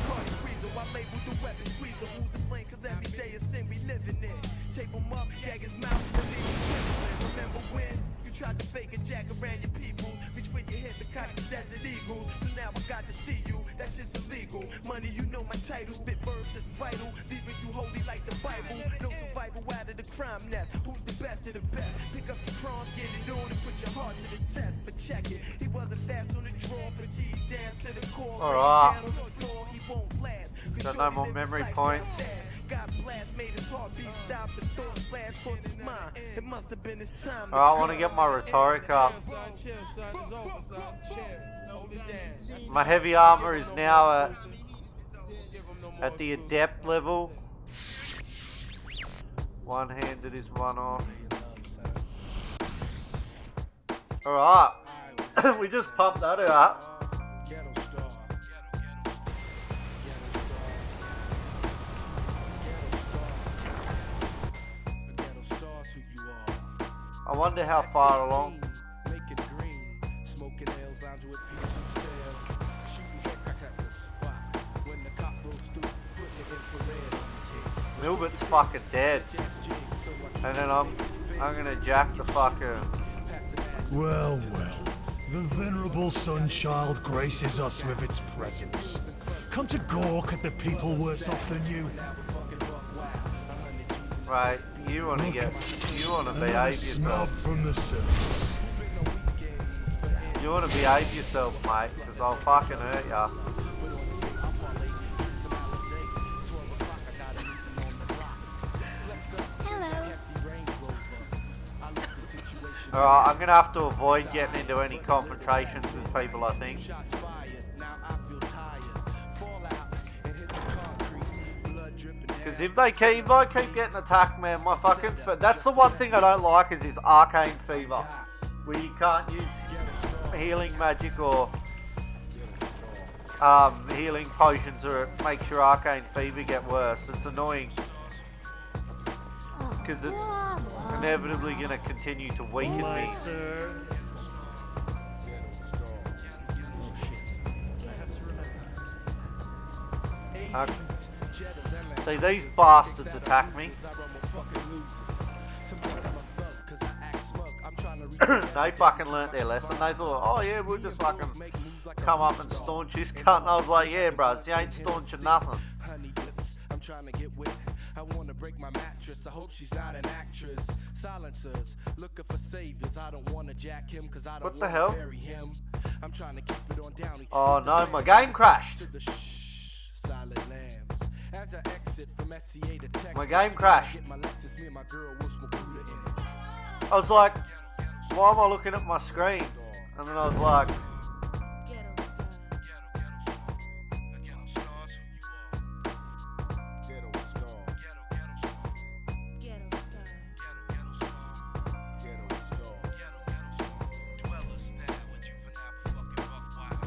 Cardi Breezer, I label the weapon squeezer. Who's to blame, cause every day is sin we living in. Tape him up, gag his mouth, and leave him trembling. Remember when you tried to fake a jack around your people? Reach with your hip and cock the desert eagles. So now I got to see you, that shit's illegal. Money, you know my title, spit verbs that's vital. Leaving you holy like the Bible. No survival side of the crime nest. Who's the best of the best? Pick up the cross, get it on, and put your heart to the test. But check it, he wasn't fast on the draw, fatigue down to the core. Alright. Down on the floor, he won't last. Got no more memory points. Got blast, made his heartbeat stop, his thoughts flash across his mind. It must have been his time. Alright, I want to get my rhetoric up. My heavy armor is now at the adept level. One-handed is one off. Alright, we just pumped that out. I wonder how far along. Milbert's fucking dead. And then I'm gonna jack the fucker. Well, the venerable Sunchild graces us with its presence. Come to gawk at the people worse off than you. Right, you wanna behave yourself. From the surface. You wanna behave yourself, mate, because I'll fucking hurt ya. Alright, I'm gonna have to avoid getting into any confrontations with people, I think. Because if I keep getting attacked, man, my fucking... That's the one thing I don't like is this arcane fever. Where you can't use healing magic or healing potions, or it makes your arcane fever get worse. It's annoying. Because it's inevitably going to continue to weaken me. See, these bastards attack me. They fucking learnt their lesson. They thought, oh yeah, we'll just fucking come up and staunch this cunt. And I was like, yeah, bros, you ain't staunching nothing. I'm trying to get with. I want to break my mattress. I hope she's not an actress. Silencers looking for saviors. I don't want to jack him because I don't want to bury him. I'm trying to keep it on down. Oh no, my game crashed. Silent lambs. As I exit from SCA to Texas, my game crashed. My Lexus, me and my girl will smoke Buddha in it. I was like, why am I looking at my screen? And then I was like,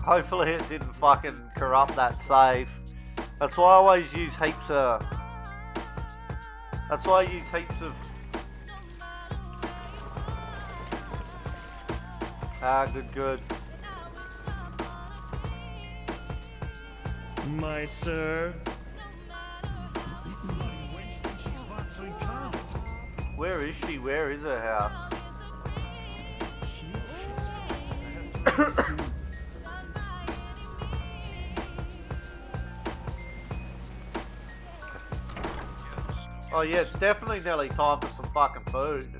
hopefully it didn't fucking corrupt that save. That's why I always use heaps of... Ah, good. My sir. Where is she? Where is her house? Oh yeah, it's definitely nearly time for some fucking food.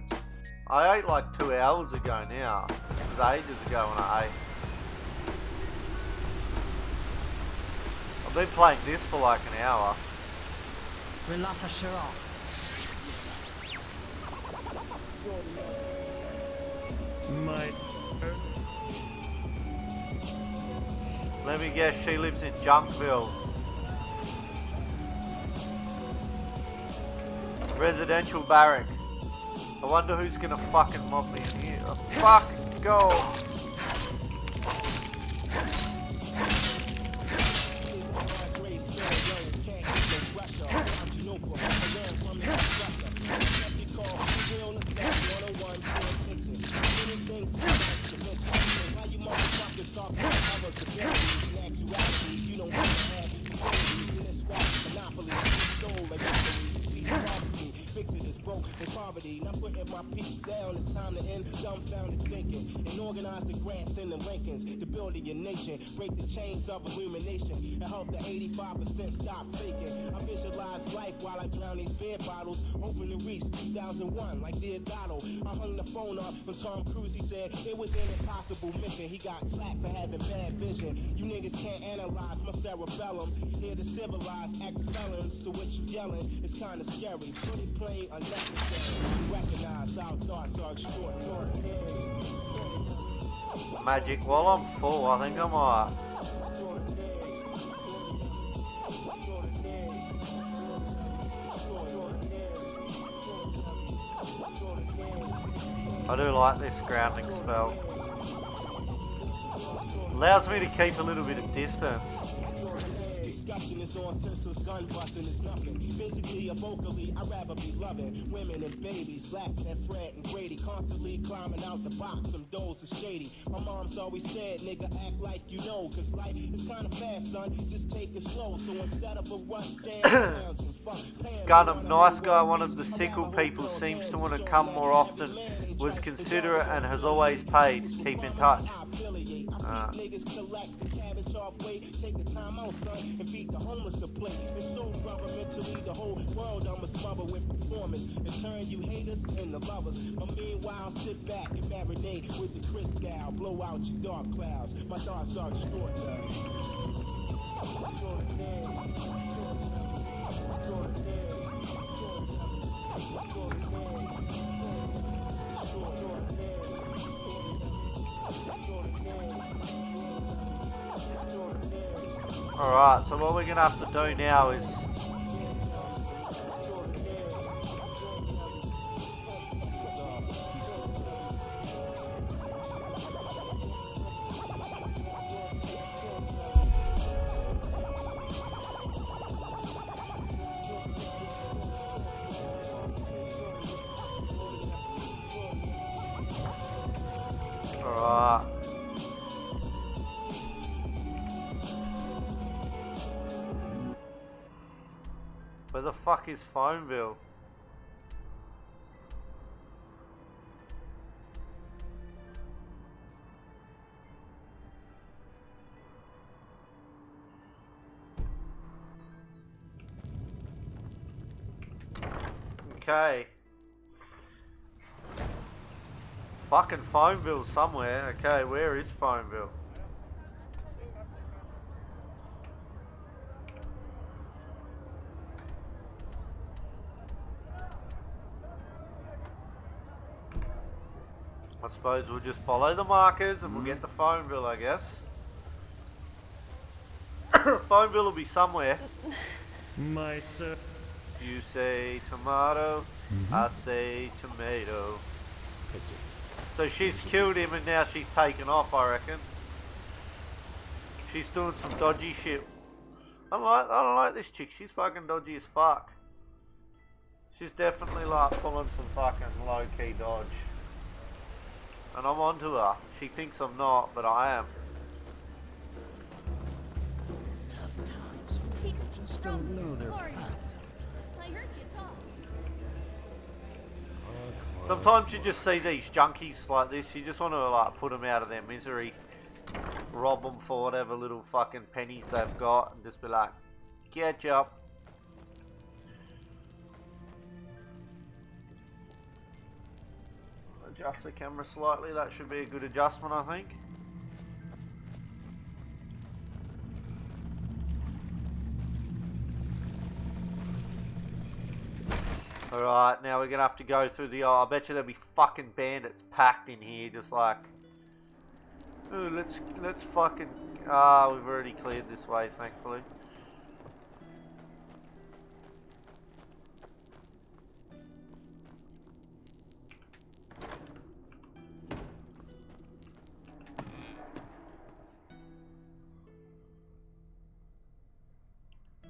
I ate like 2 hours ago now. It was ages ago when I ate. I've been playing this for like an hour. Relata Shira. Let me guess, she lives in Junkville. Residential barrack. I wonder who's gonna fucking mob me in here. Fuck, go! peace down, it's time to end dumbfounded thinking and organize the grants and the Lincolns to build a nation, break the chains of illumination and help the 85% stop faking. I visualize life while I drown these beer bottles, hoping to reach 2001 like Deodato. I hung the phone up when Tom Cruise, he said it was an impossible mission. He got slapped for having bad vision. You niggas can't analyze my cerebellum. Here to civilize ex-felons, so what you yelling is kinda scary. Pretty plain, unnecessary. You recognize our thoughts are extraordinary. Magic, while I'm full, I think I might. I do like this grounding spell. Allows me to keep a little bit of distance. Discussion is on senseless gun busting is nothing. Physically or vocally, I'd rather be loving women and babies, laughing at Fred and Grady, constantly climbing out the box. Some doors are shady. My mom's always said, nigga, act like you know, cause life is kinda fast, son. Just take it slow. So instead of a rush down, Gunham, nice guy, one of the sickle people, seems to want to come more often, was considerate and has always paid. Keep in touch. Niggas collect the cabbage halfway, take the time out, son, and feed the homeless a plate. It's so governmentally, the whole world I'ma smother with performance and turn you haters into lovers. But meanwhile, sit back and marinate with the crystal, blow out your dark clouds. My thoughts are extraordinary. Alright, so what we're going to have to do now is... Alright. Where the fuck is Phoneville? Okay. Fucking Phoneville somewhere. Okay, where is Phoneville? I suppose we'll just follow the markers and we'll get to Phoneville, I guess. Phoneville will be somewhere. My sir. You say tomato, I say tomato. So she's killed him and now she's taken off, I reckon. She's doing some dodgy shit. I don't like this chick. She's fucking dodgy as fuck. She's definitely like pulling some fucking low-key dodge. And I'm onto her. She thinks I'm not, but I am. People just don't know their path. I heard you talk. Sometimes you just see these junkies like this, you just want to like put them out of their misery. Rob them for whatever little fucking pennies they've got and just be like, catch up. Adjust the camera slightly, that should be a good adjustment, I think. Alright, now we're gonna have to go through the... I bet you there'll be fucking bandits packed in here, just like... Ooh, let's fucking... we've already cleared this way, thankfully.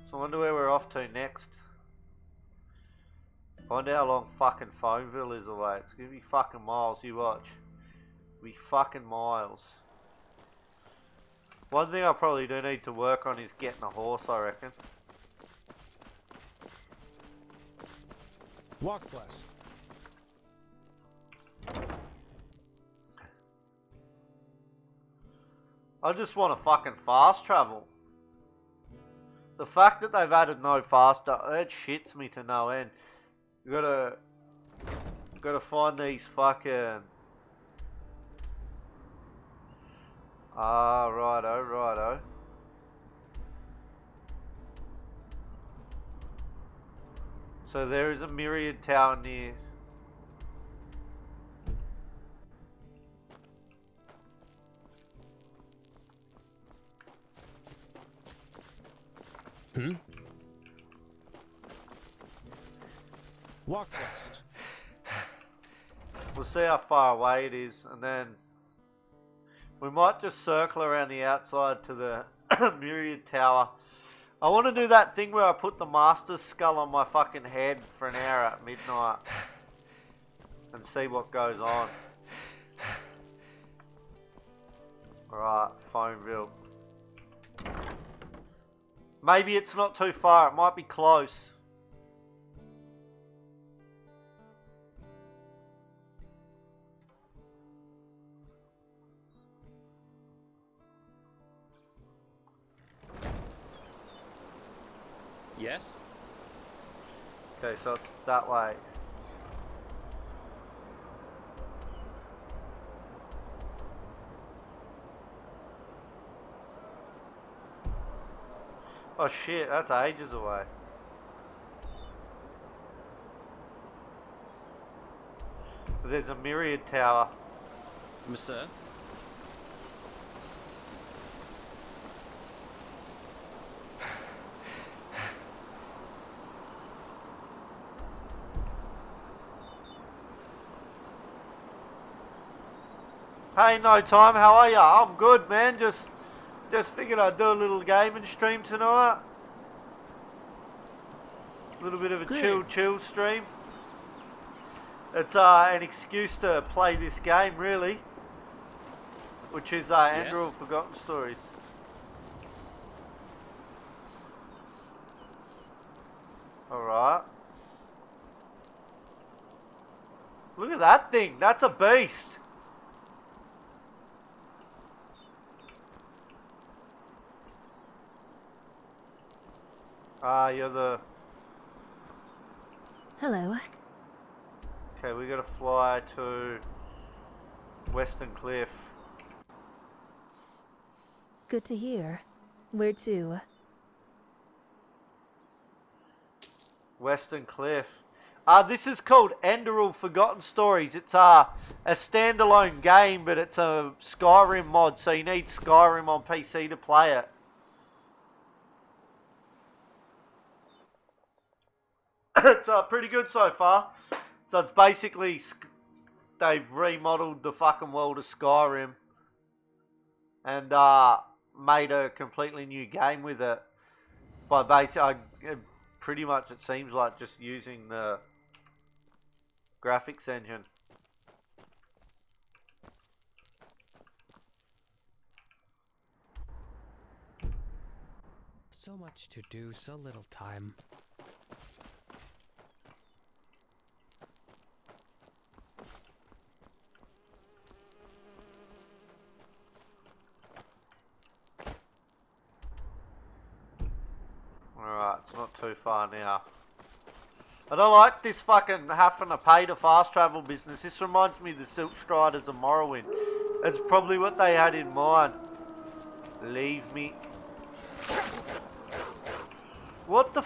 So I wonder where we're off to next. Find out how long fucking Phoneville is away. It's gonna be fucking miles, you watch. It'll be fucking miles. One thing I probably do need to work on is getting a horse, I reckon. Walk blessed. I just want to fucking fast travel. The fact that they've added no faster, it shits me to no end. You gotta find these fucking... Ah, righto, righto. So there is a myriad tower near. Walk west. We'll see how far away it is, and then we might just circle around the outside to the myriad tower. I want to do that thing where I put the master's skull on my fucking head for an hour at midnight and see what goes on. Alright, Phoneville. Maybe it's not too far, it might be close. Yes? Okay, so it's that way. Oh shit, that's ages away. But there's a myriad tower. Sir? Hey, no time, how are ya? I'm good, man. Just figured I'd do a little gaming stream tonight. A little bit of a chill stream. It's an excuse to play this game, really. Which is Enderall Forgotten Stories. Alright. Look at that thing. That's a beast. You're the... Hello. Okay, we gotta fly to Western Cliff. Good to hear. Where to? Western Cliff. This is called Enderall Forgotten Stories. It's a standalone game, but it's a Skyrim mod, so you need Skyrim on PC to play it. It's pretty good so far. So it's basically, they've remodeled the fucking world of Skyrim and made a completely new game with it. By pretty much it seems like just using the graphics engine. So much to do, so little time. Alright, it's not too far now. I don't like this fucking having to pay to fast travel business. This reminds me of the Silk Striders of Morrowind. It's probably what they had in mind. Leave me. What the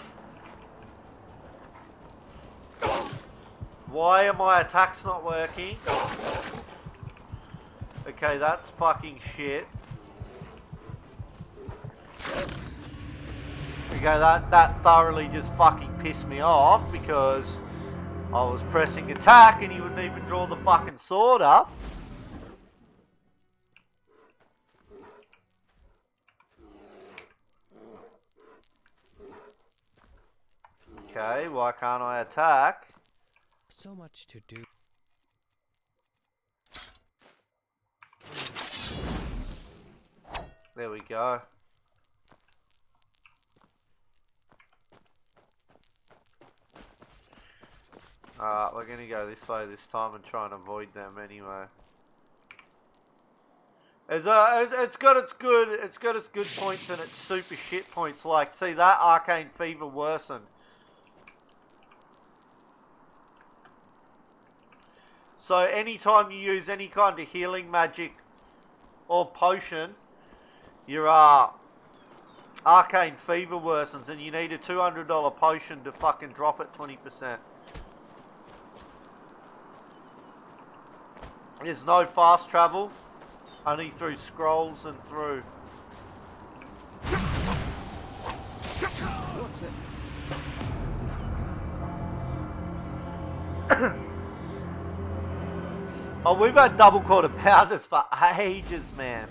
Why are my attacks not working? Okay, that's fucking shit. Okay, that thoroughly just fucking pissed me off because I was pressing attack and he wouldn't even draw the fucking sword up. Okay, why can't I attack? So much to do. There we go. Alright, we're gonna go this way this time and try and avoid them anyway. It's got its good points and its super shit points. Like, see that arcane fever worsened. So anytime you use any kind of healing magic or potion, your arcane fever worsens, and you need a $200 potion to fucking drop it 20%. There's no fast travel, only through scrolls and through. Oh, we've had double quarter pounders for ages, man.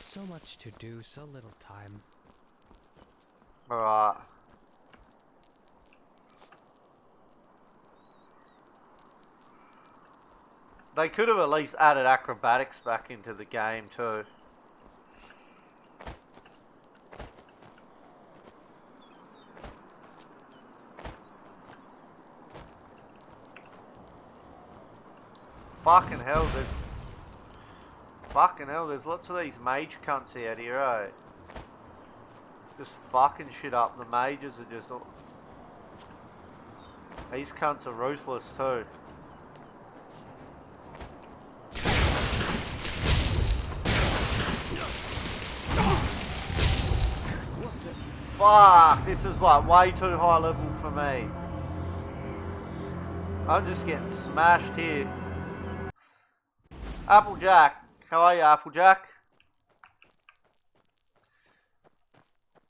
So much to do, so little time. Alright. They could have at least added acrobatics back into the game too. Fucking hell, there's lots of these mage cunts out here, eh? Just fucking shit up. The mages are just... These cunts are ruthless too. Fuck, this is like way too high level for me. I'm just getting smashed here. Applejack, how are you, Applejack?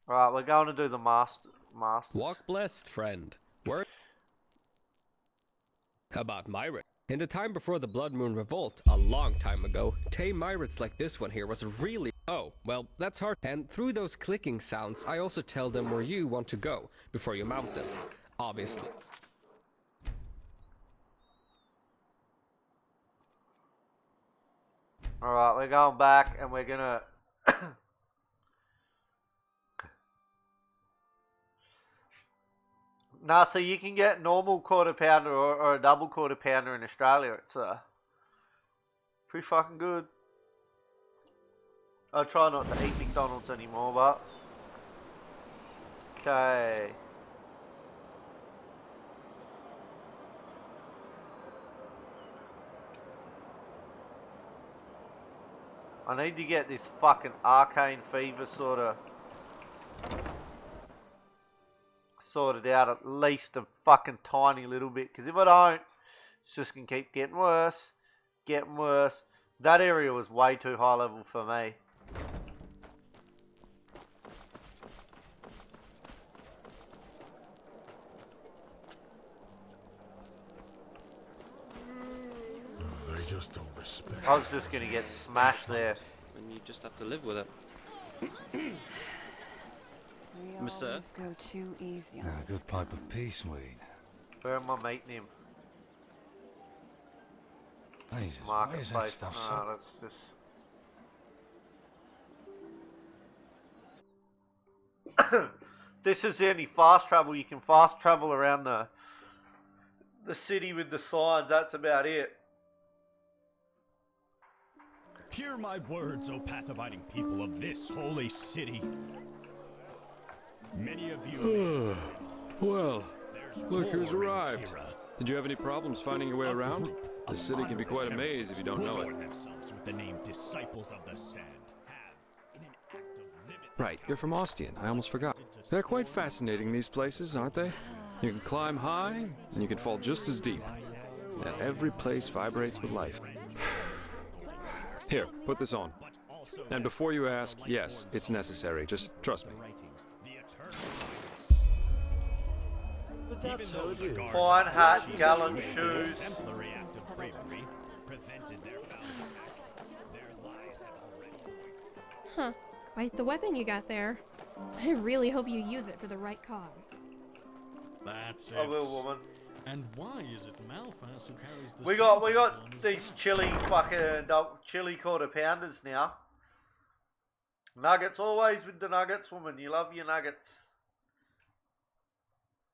Right, we're going to do the masters. Walk blessed, friend. Word about Myrit. In the time before the Blood Moon Revolt, a long time ago, tame Myrits like this one here was really... Oh, well, that's hard. And through those clicking sounds, I also tell them where you want to go before you mount them. Obviously. Alright, we're going back and we're gonna... Nah, so you can get normal quarter pounder or a double quarter pounder in Australia. It's pretty fucking good. I try not to eat McDonald's anymore, but... Okay. I need to get this fucking arcane fever sorted out at least a fucking tiny little bit, because if I don't, it's just gonna keep getting worse. That area was way too high level for me. They just don't respect. I was just gonna get smashed there. And you just have to live with it. We Mister? always go too easy on A good pipe of peace, Wade. Where am I meeting him? Jesus, why is that Marketplace. stuff Ah, so... that's just... This is the only fast travel. You can fast travel around the city with the signs. That's about it. Hear my words, O path-abiding people of this holy city. Many of you... Well, look who's arrived. Did you have any problems finding your way around? The city can be quite a maze if you don't know it. With the name Disciples of the Sand. Right, you're from Ostian. I almost forgot. They're quite fascinating, these places, aren't they? You can climb high, and you can fall just as deep. And every place vibrates with life. Here, put this on. And before you ask, yes, it's necessary. Just trust me. Fine hat, gallant shoes. Huh. Quite the weapon you got there. I really hope you use it for the right cause. That's I will, woman. And why is it Malphas who carries the We got these chili chili quarter pounders now. Nuggets, always with the nuggets, woman. You love your nuggets.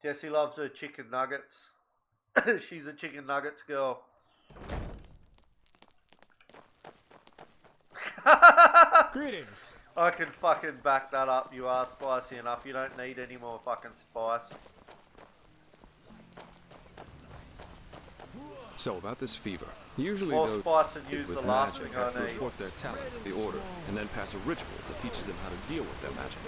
Jessie loves her chicken nuggets. She's a chicken nuggets girl. Greetings. I can fucking back that up. You are spicy enough. You don't need any more fucking spice. So about this fever. Usually more those spice than use with the last magic thing I have to need. report their talent to the order, and then pass a ritual that teaches them how to deal with their magic.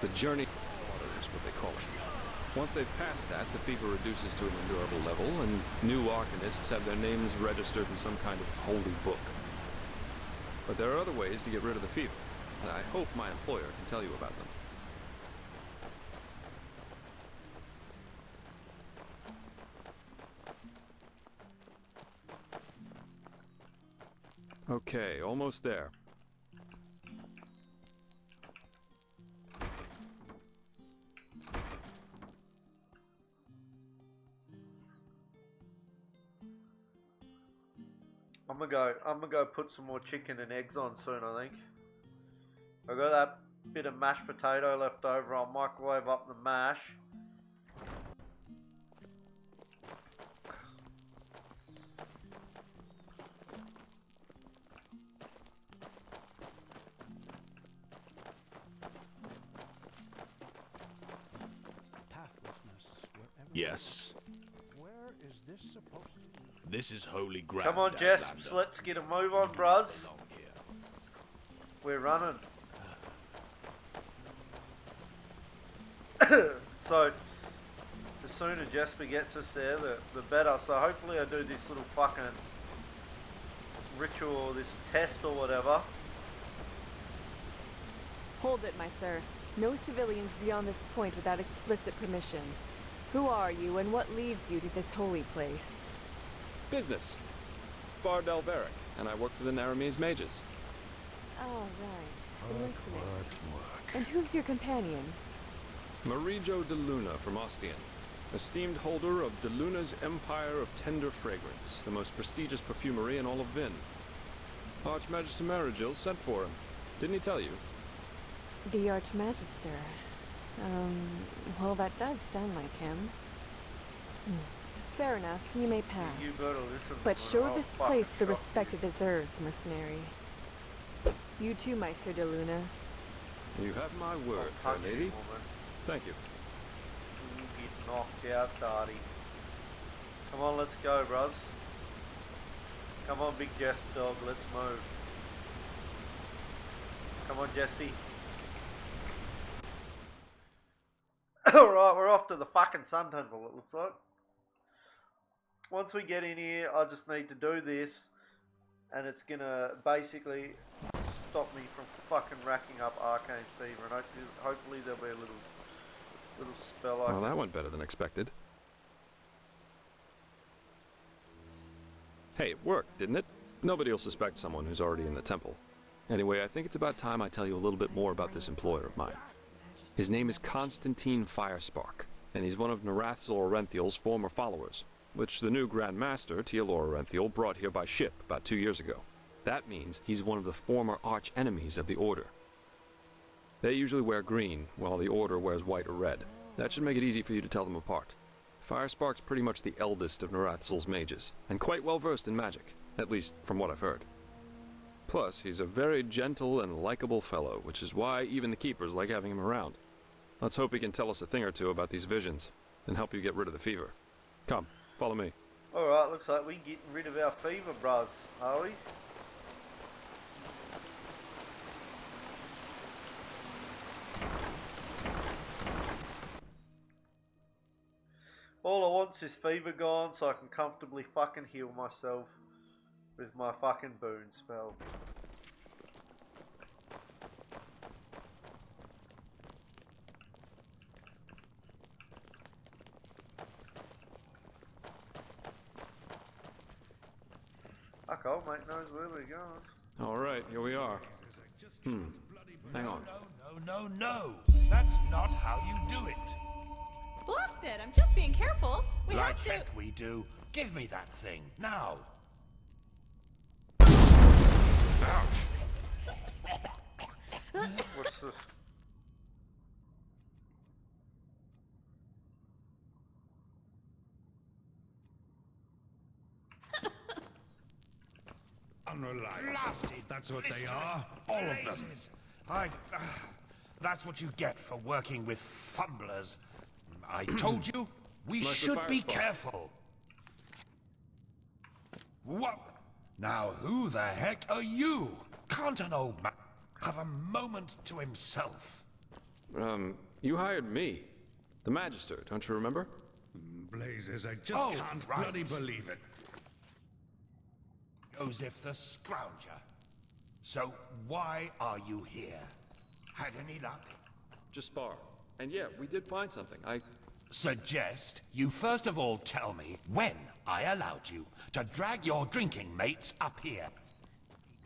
The journey is what they call it. Once they've passed that, the fever reduces to an endurable level, and new arcanists have their names registered in some kind of holy book. But there are other ways to get rid of the fever, and I hope my employer can tell you about them. Okay, almost there. I'm gonna go put some more chicken and eggs on soon, I think. I got that bit of mashed potato left over. I'll microwave up the mash. Yes. Where is this supposed to? This is holy ground. Come on, Jess, let's get a move on, bruz. We're running. So, the sooner Jasper gets us there, the better. So hopefully I do this little fucking ritual, or this test or whatever. Hold it, my sir. No civilians beyond this point without explicit permission. Who are you, and what leads you to this holy place? Business. Bard Elveric, and I work for the Naramese mages. Oh, right. The mercenary. And who's your companion? Marijo de Luna from Ostian, esteemed holder of de Luna's Empire of Tender Fragrance, the most prestigious perfumery in all of Vin. Archmagister Marigil sent for him. Didn't he tell you? The Archmagister. Well, that does sound like him. Fair enough, you may pass. You better listen. But show this place the respect it deserves, mercenary. You too, Meister de Luna. You have my word, fair lady. Thank you. You get knocked out, Darty. Come on, let's go, bros. Come on, big Jess dog, let's move. Come on, Jespy. Alright, we're off to the fucking Sun Temple, it looks like. Once we get in here, I just need to do this, and it's gonna basically stop me from fucking racking up arcane fever, and hopefully there'll be a little spell. Well, that went better than expected. Hey, it worked, didn't it? Nobody will suspect someone who's already in the temple. Anyway, I think it's about time I tell you a little bit more about this employer of mine. His name is Constantine Firespark, and he's one of Narathzil Orenthiel's former followers, which the new Grand Master, Tealor Orenthiel, brought here by ship about 2 years ago. That means he's one of the former arch-enemies of the Order. They usually wear green, while the Order wears white or red. That should make it easy for you to tell them apart. Firespark's pretty much the eldest of Narathzil's mages, and quite well versed in magic, at least from what I've heard. Plus, he's a very gentle and likable fellow, which is why even the Keepers like having him around. Let's hope he can tell us a thing or two about these visions, and help you get rid of the fever. Come, follow me. Alright, looks like we're getting rid of our fever, bros, are we? All I want is fever gone so I can comfortably fucking heal myself with my fucking boon spell. Fuck, old mate knows where we're going. Alright, here we are. Hang on. No. That's not how you do it. Blasted, I'm just being careful. We have Like heck we do. Give me that thing, now. Ouch. What's this? Unreliable. Blasted. That's what they blistering are. All of them. blazes. That's what you get for working with fumblers. I told you, we Like the should fire be spot. careful. What? Now who the heck are you? Can't an old man have a moment to himself? You hired me. The Magister, don't you remember? Blazes, I just Oh, can't right. bloody believe it. Joseph the Scrounger. So why are you here? Had any luck? Just spar. And yeah, we did find something. Suggest you first of all tell me when I allowed you to drag your drinking mates up here.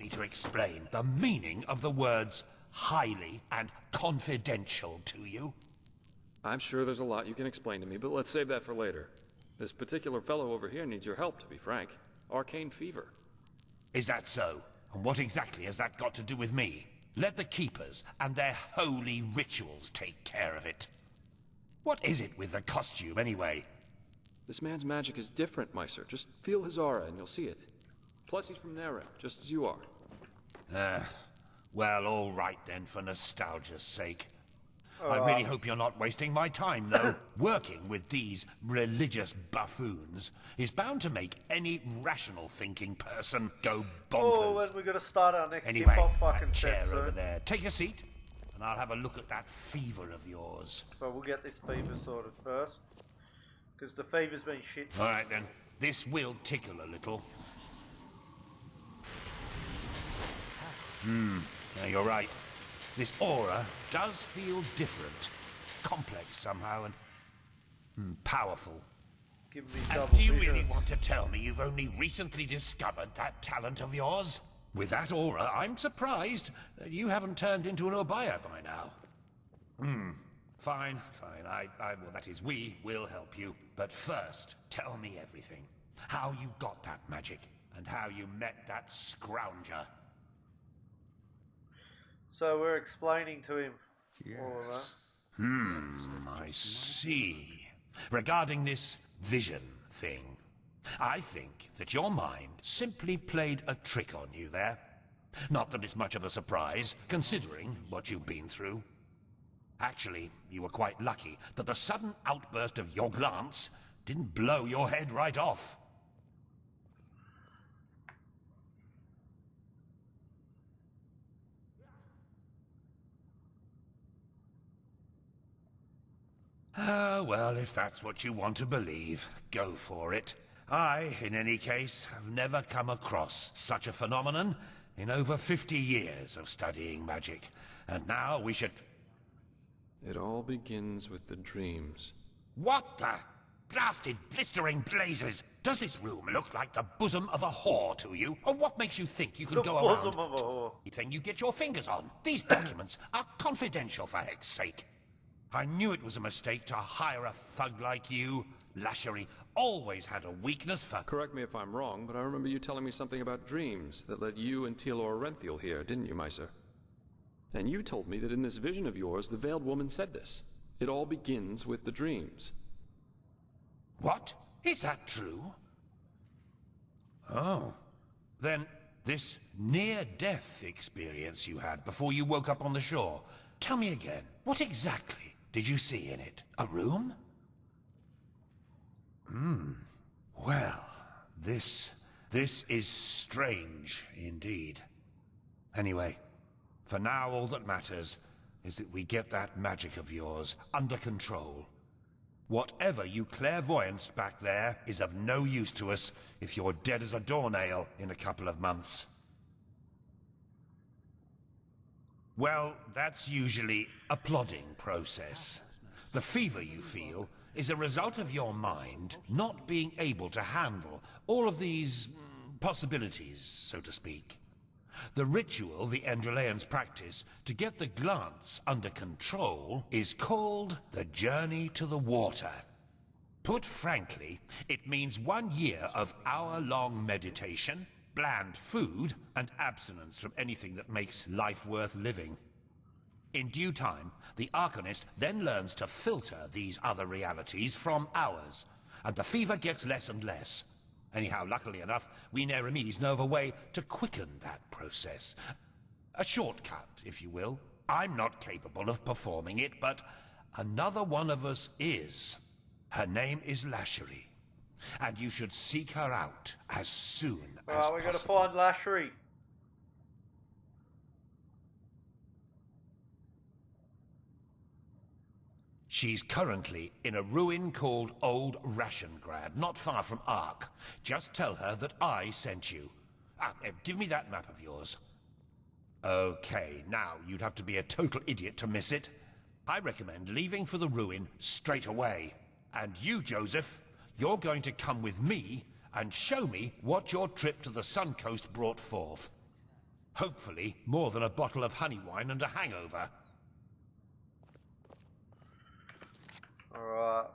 Me to explain the meaning of the words highly and confidential to you. I'm sure there's a lot you can explain to me, but let's save that for later. This particular fellow over here needs your help, to be frank. Arcane fever. Is that so? And what exactly has that got to do with me? Let the Keepers and their holy rituals take care of it. What is it with the costume, anyway? This man's magic is different, Meister. Just feel his aura and you'll see it. Plus, he's from Nerem, just as you are. Well, all right then, for nostalgia's sake. I really hope you're not wasting my time, though. Working with these religious buffoons is bound to make any rational thinking person go bonkers. Oh, when we're gonna start our next Anyway, hip-hop fucking that chair set, over so. there. Take a seat, and I'll have a look at that fever of yours. So we'll get this fever sorted first. Because the fever's been shit. All right, then. This will tickle a little. Now, you're right. This aura does feel different. Complex somehow, and powerful. Give me And double do you vision. really want to tell me you've only recently discovered that talent of yours? With that aura, I'm surprised that you haven't turned into an Obaya by now. Fine. Well, that is, we will help you. But first, tell me everything. How you got that magic, and how you met that Scrounger. So we're explaining to him all of that. I see. Regarding this vision thing, I think that your mind simply played a trick on you there. Not that it's much of a surprise, considering what you've been through. Actually, you were quite lucky that the sudden outburst of your glance didn't blow your head right off. Well, if that's what you want to believe, go for it. I, in any case, have never come across such a phenomenon in over 50 years of studying magic. And now we should... It all begins with the dreams. What the blasted blistering blazes? Does this room look like the bosom of a whore to you? Or what makes you think you can go around Bosom of a whore. anything you get your fingers on? These documents are confidential, for heck's sake. I knew it was a mistake to hire a thug like you. Lashery always had a weakness for... Correct me if I'm wrong, but I remember you telling me something about dreams that led you and Telor Renthiel here, didn't you, Meiser? And you told me that in this vision of yours, the Veiled Woman said this. It all begins with the dreams. What? Is that true? Oh. Then this near-death experience you had before you woke up on the shore. Tell me again, what exactly did you see in it? A room? Well, this is strange indeed. Anyway, for now all that matters is that we get that magic of yours under control. Whatever you clairvoyanced back there is of no use to us if you're dead as a doornail in a couple of months. Well, that's usually a plodding process. The fever you feel is a result of your mind not being able to handle all of these possibilities, so to speak. The ritual the Enderallians practice to get the glance under control is called the Journey to the Water. Put frankly, it means 1 year of hour-long meditation, bland food, and abstinence from anything that makes life worth living. In due time, the Arcanist then learns to filter these other realities from ours, and the fever gets less and less. Anyhow, luckily enough, we Neremes know of a way to quicken that process. A shortcut, if you will. I'm not capable of performing it, but another one of us is. Her name is Lashery, and you should seek her out as soon as Alright, we're gonna possible. find Lashery. She's currently in a ruin called Old Rationgrad, not far from Ark. Just tell her that I sent you. Give me that map of yours. Okay, now you'd have to be a total idiot to miss it. I recommend leaving for the ruin straight away. And you, Joseph, you're going to come with me and show me what your trip to the Sun Coast brought forth. Hopefully, more than a bottle of honey wine and a hangover. Alright.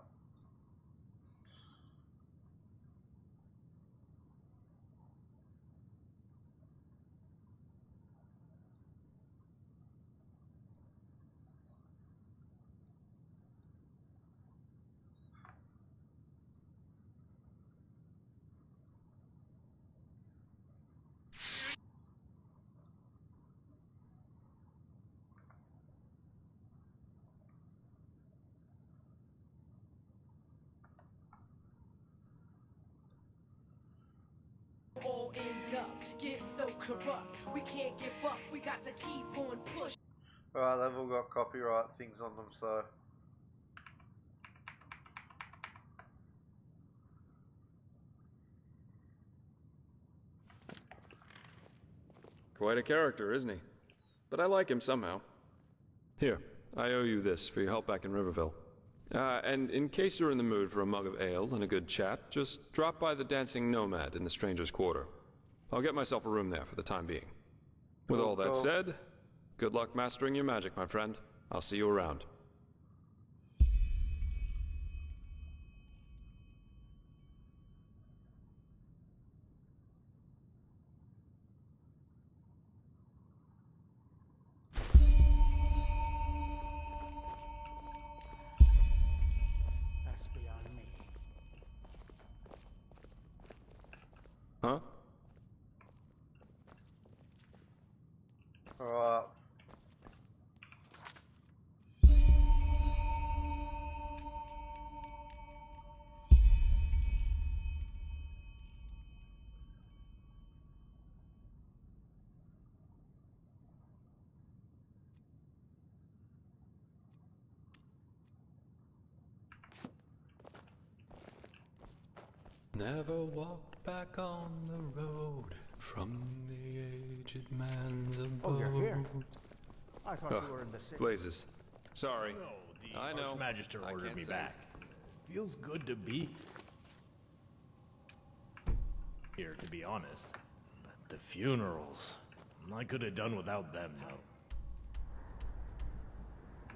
All end up, get so corrupt. We can't give up, we got to keep on push. Alright, they've all got copyright things on them, so. Quite a character, isn't he? But I like him somehow. Here, I owe you this for your help back in Riverville. And in case you're in the mood for a mug of ale and a good chat, just drop by the Dancing Nomad in the Stranger's Quarter. I'll get myself a room there for the time being. With all that said, good luck mastering your magic, my friend. I'll see you around. That's beyond me. Huh? Alright. Never walked back on the road from the aged man's abode. Oh, you're here. I thought you were in the city. Blazes. Sorry. No, the I know. Archmagister I ordered can't me say. back. Feels good to be here, to be honest. But the funerals, I could have done without them,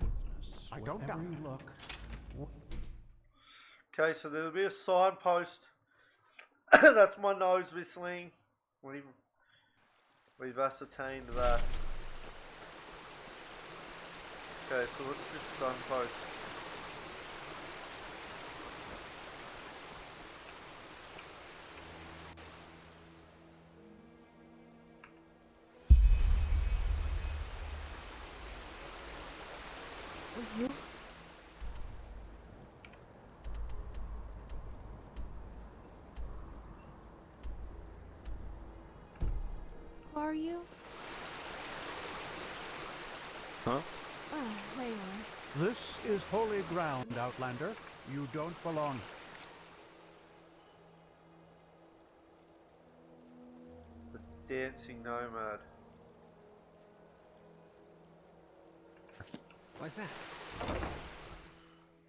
though. I don't doubt. Okay, so there'll be a signpost. That's my nose whistling. We've ascertained that. Okay, so what's this signpost? Who are you? Huh? Ah, there you are. This is holy ground, Outlander. You don't belong. The Dancing Nomad. Why's that?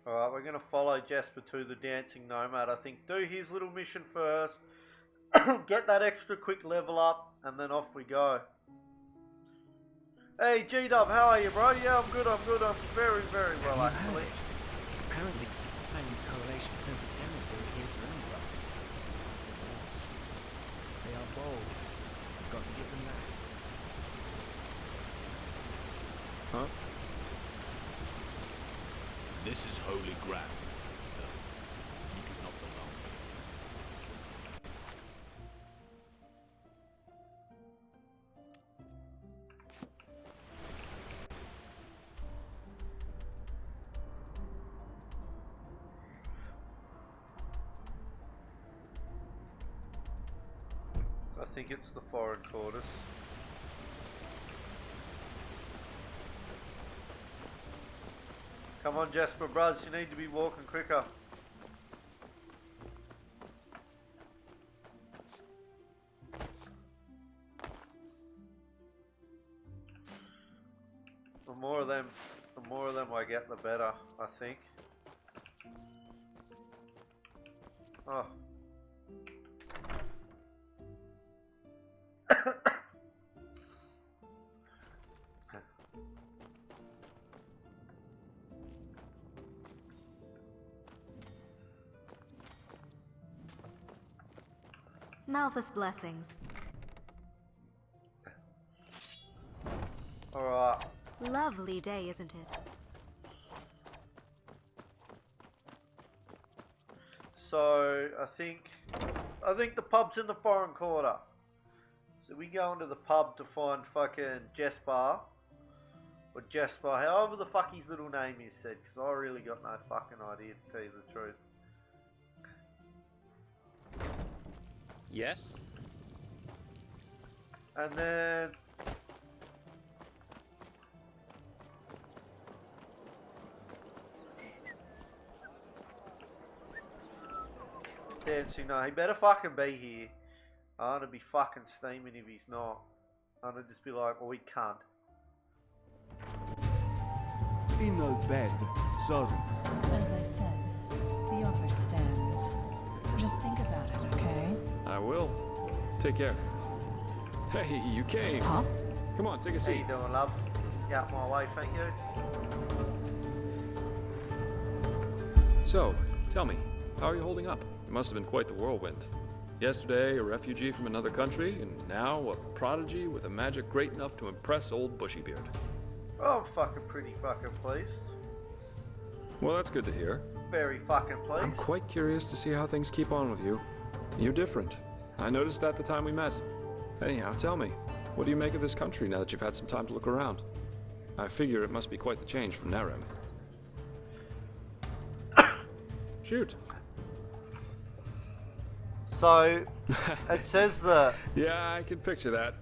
Alright, we're gonna follow Jasper to the Dancing Nomad, I think. Do his little mission first. Get that extra quick level up, and then off we go. Hey, G-Dub, how are you, bro? Yeah, I'm good, I'm very, very well, actually. Apparently, Hyman's correlation sends an emissary here to Enderall. Start the wars. They are bold. We've got to give them that. Huh? This is holy ground. No, you do not belong here. I think it's the foreign quarters. Come on, Jasper Bros, you need to be walking quicker. The more of them I get, the better, I think. Oh. Malthus blessings. Alright. Lovely day, isn't it? So I think the pub's in the foreign quarter. So we go into the pub to find fucking Jesper. Or Jesper, however the fuck his little name is said, because I really got no fucking idea to tell you the truth. Yes? And then dancing, no, he better fucking be here. I'm gonna be fucking steaming if he's not. I'm gonna just be like, well, we can't. Be no bad, sorry. As I said, the offer stands. Just think about it, okay? I will. Take care. Hey, you came. Huh? Come on, take a How seat. you doing, love? Get out my way, thank you. So, tell me, how are you holding up? It must have been quite the whirlwind. Yesterday, a refugee from another country, and now a prodigy with a magic great enough to impress old Bushybeard. Oh, I'm fucking pretty fucking pleased. Well, that's good to hear. Very fucking pleased. I'm quite curious to see how things keep on with you. You're different. I noticed that the time we met. Anyhow, tell me, what do you make of this country now that you've had some time to look around? I figure it must be quite the change from Nerem. Shoot. So, it says that... Yeah, I can picture that.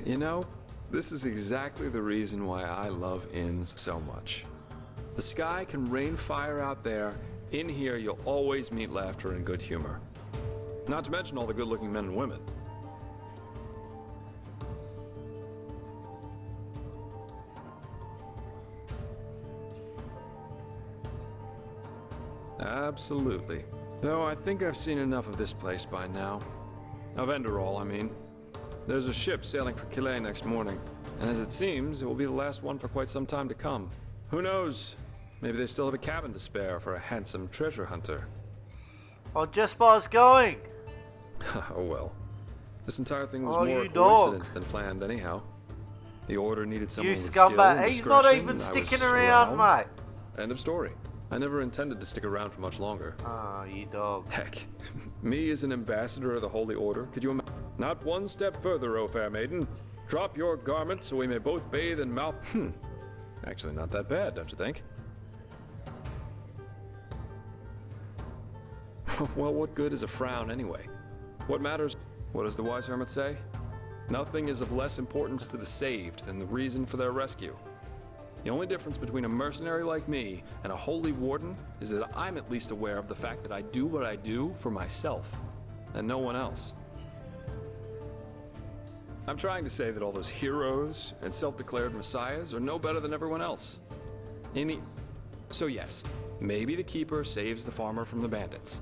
You know, this is exactly the reason why I love inns so much. The sky can rain fire out there. In here, you'll always meet laughter and good humor. Not to mention all the good-looking men and women. Absolutely. Though I think I've seen enough of this place by now. Of Enderall, I mean. There's a ship sailing for Calais next morning, and as it seems, it will be the last one for quite some time to come. Who knows? Maybe they still have a cabin to spare for a handsome treasure hunter. Oh, Jesper's going! Oh well. This entire thing was Oh, more you a dog. coincidence than planned anyhow. The order needed someone You with skill and scumbag. He's not discretion, even and I sticking was around, mate. End of story. I never intended to stick around for much longer. Ah, you dog. Heck, me as an ambassador of the Holy Order, could you imagine? Not one step further, O fair maiden. Drop your garments so we may both bathe in Actually, not that bad, don't you think? Well, what good is a frown anyway? What matters? What does the wise hermit say? Nothing is of less importance to the saved than the reason for their rescue. The only difference between a mercenary like me and a holy warden is that I'm at least aware of the fact that I do what I do for myself, and no one else. I'm trying to say that all those heroes and self-declared messiahs are no better than everyone else. So yes, maybe the keeper saves the farmer from the bandits.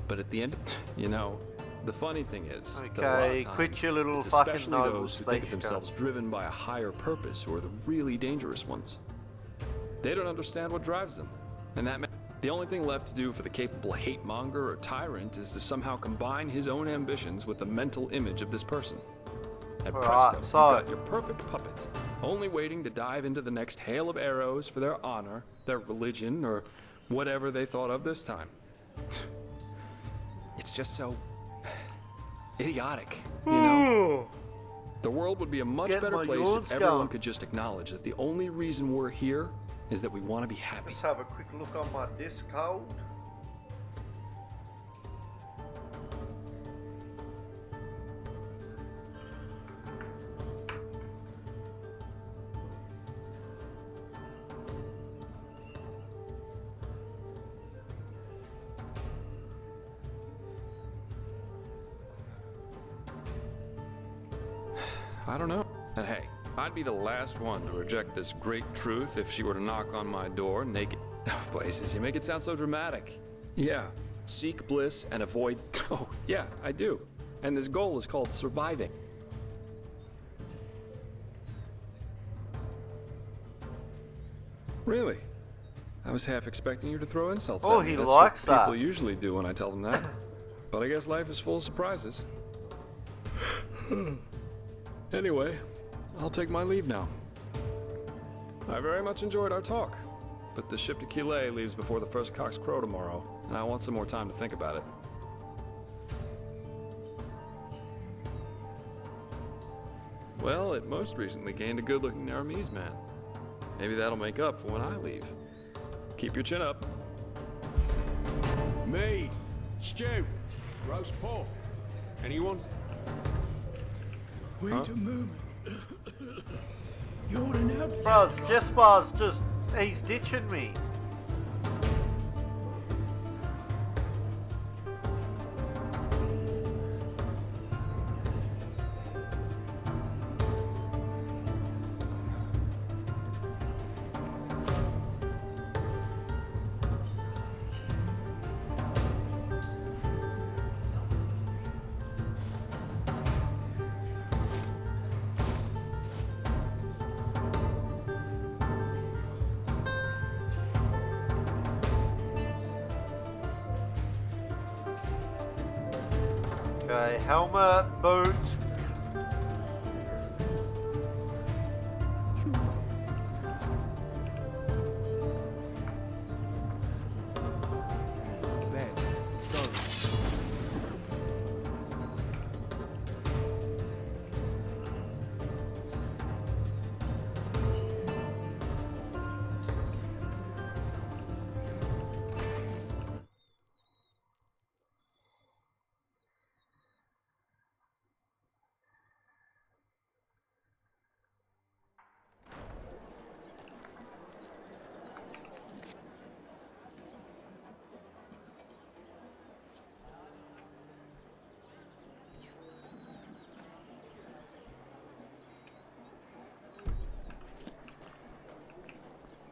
But at the end, you know, the funny thing is that a lot Okay, of times, quit your little it's fucking especially noble those who think of speech, themselves driven by a higher purpose who are the really dangerous ones. They don't understand what drives them, and that The only thing left to do for the capable hate-monger or tyrant is to somehow combine his own ambitions with the mental image of this person. And presto, you've got your perfect puppet, only waiting to dive into the next hail of arrows for their honor, their religion, or whatever they thought of this time. It's just so idiotic, you know? The world would be a much better place if everyone could just acknowledge that the only reason we're here is that we want to be happy. Let's have a quick look on my Discord. I don't know. And hey, I'd be the last one to reject this great truth if she were to knock on my door naked. Places, you make it sound so dramatic. Yeah, seek bliss and avoid... Oh, yeah, I do. And this goal is called surviving. Really? I was half expecting you to throw insults at me. He That's likes what that. people usually do when I tell them that. But I guess life is full of surprises. Anyway, I'll take my leave now. I very much enjoyed our talk, but the ship to Kile leaves before the first cocks crow tomorrow, and I want some more time to think about it. Well, it most recently gained a good-looking Naramese man. Maybe that'll make up for when I leave. Keep your chin up. Mead, stew, roast pork. Anyone? Wait a moment. You're an outlaw. Bros, Jespar's just... he's ditching me. Okay, helmet, boots. Bad. Sorry.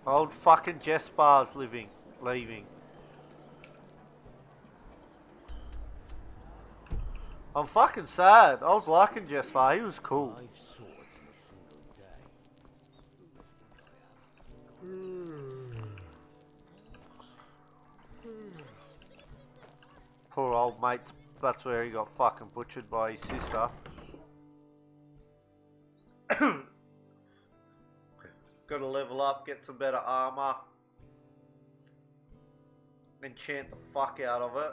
Old fucking Jespar's leaving. I'm fucking sad. I was liking Jespar, he was cool. Poor old mate, that's where he got fucking butchered by his sister. Gotta level up, get some better armor. Enchant the fuck out of it.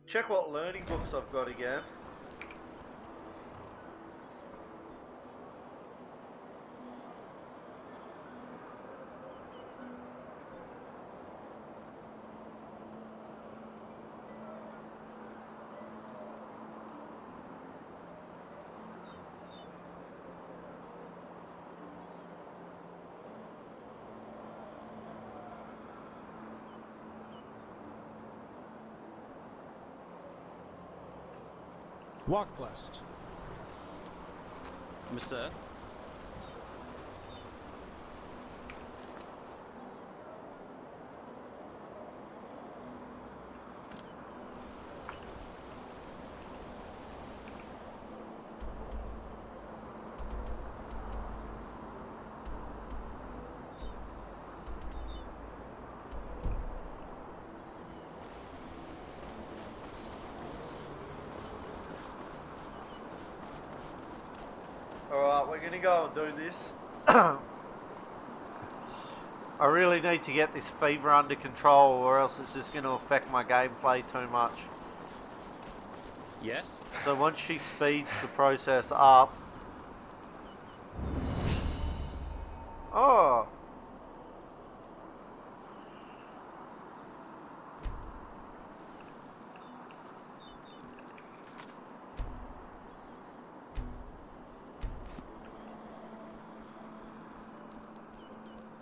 Check what learning books I've got again. Walk blessed. Monsieur? gonna go and do this. I really need to get this fever under control, or else it's just gonna affect my gameplay too much. Yes? So once she speeds the process up... Oh!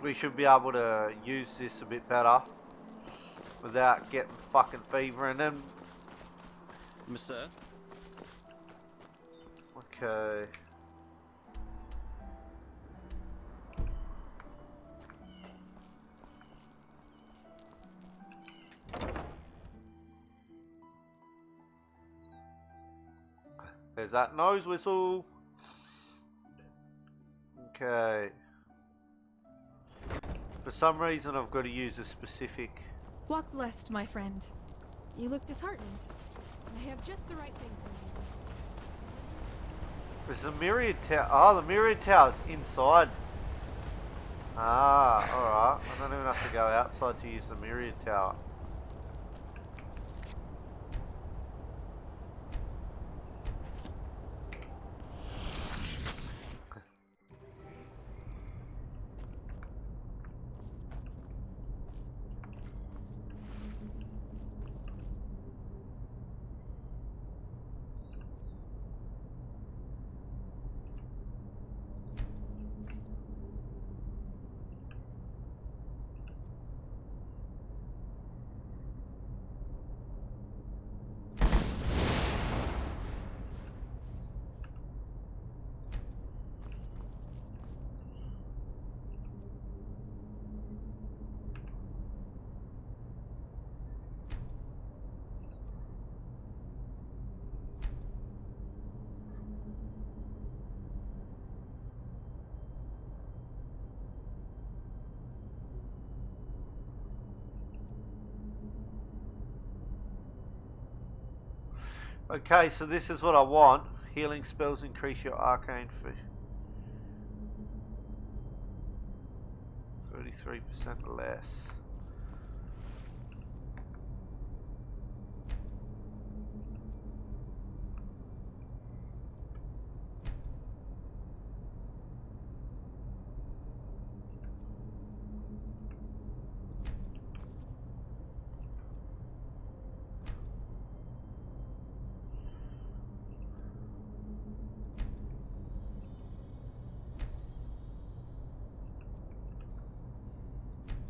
We should be able to use this a bit better without getting fucking fever and then... Sir? Okay. There's that nose whistle. Okay. For some reason I've got to use a specific... Walk blessed, my friend. You look disheartened. I have just the right thing for you. There's a myriad tower. Oh, the myriad tower's inside. Ah, alright. I don't even have to go outside to use the myriad tower. Okay, so this is what I want. Healing spells increase your arcane fee. 33% less.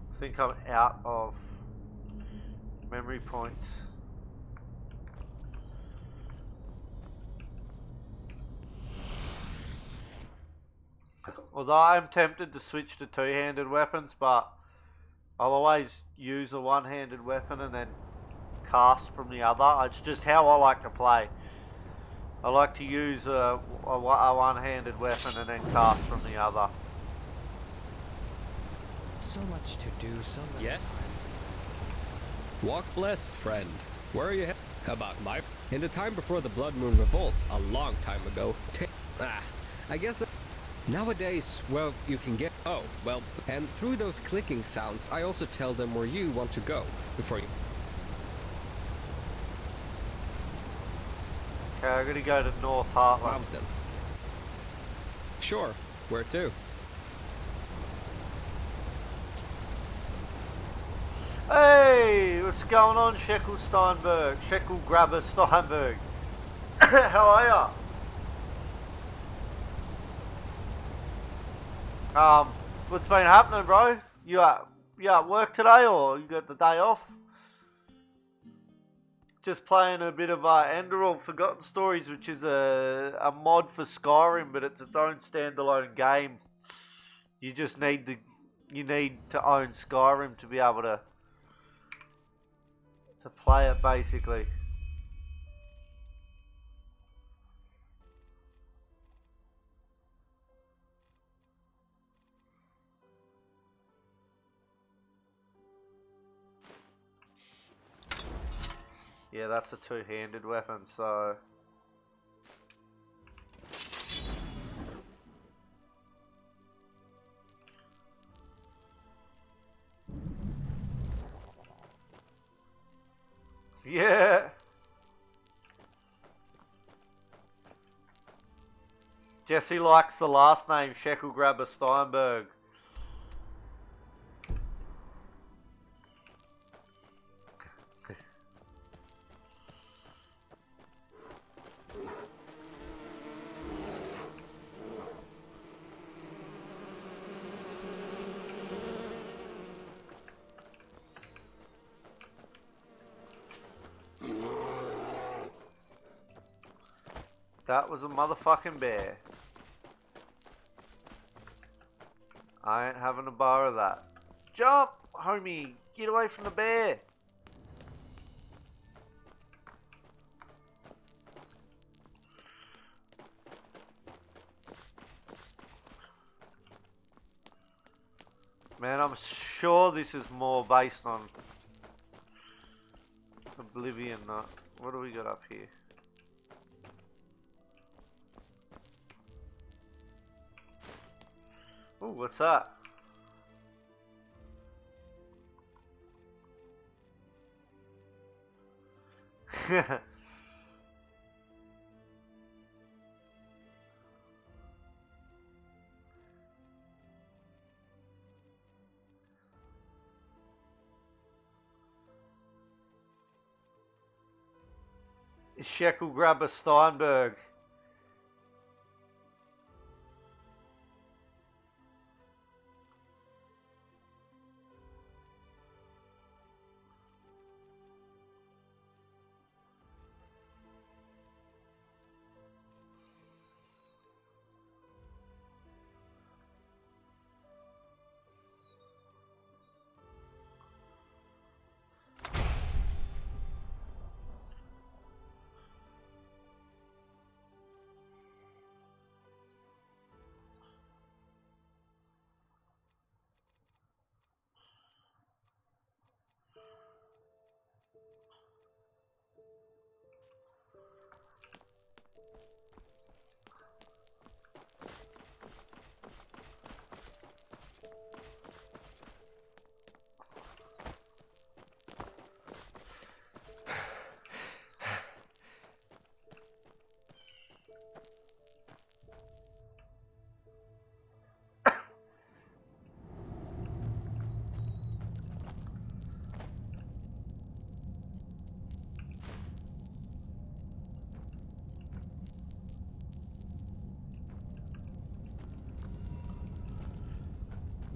I think I'm out of memory points. Although I'm tempted to switch to two-handed weapons, but I'll always use a one-handed weapon and then cast from the other. It's just how I like to play. I like to use a one-handed weapon and then cast from the other. So much to do, so much. Yes? Walk blessed, friend. Where are you headed? About my... In the time before the Blood Moon Revolt, a long time ago, I guess... Nowadays, well, you can get... Oh, well, and through those clicking sounds, I also tell them where you want to go, before you... Okay, I'm gonna go to North Heartland. Mountain. Sure, where to? Hey, what's going on, Shekel Steinberg? Shekel Grabber Steinberg. How are ya? What's been happening, bro? You at work today, or you got the day off? Just playing a bit of Enderall Forgotten Stories, which is a mod for Skyrim, but it's its own standalone game. You just need to own Skyrim to be able to play it, basically. Yeah, that's a two-handed weapon, so... Yeah. Jesse likes the last name Sheckelgrabber Steinberg. That was a motherfucking bear. I ain't having a bar of that. Jump, homie! Get away from the bear! Man, I'm sure this is more based on Oblivion. What do we got up here? Ooh, what's that? Sheckelgrabber Steinberg.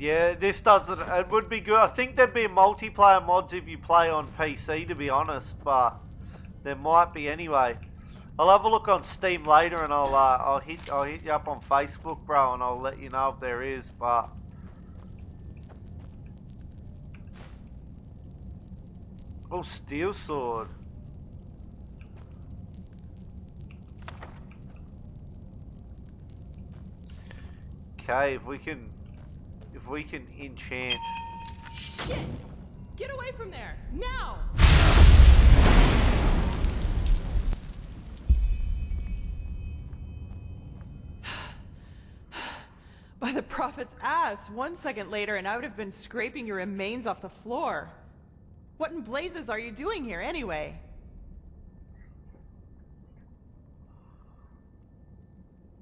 Yeah, this doesn't. It would be good. I think there'd be multiplayer mods if you play on PC, to be honest, but there might be anyway. I'll have a look on Steam later, and I'll hit you up on Facebook, bro, and I'll let you know if there is. But oh, steel sword. Okay, if we can enchant. Shit! Get away from there! Now! By the prophet's ass, 1 second later and I would have been scraping your remains off the floor. What in blazes are you doing here anyway?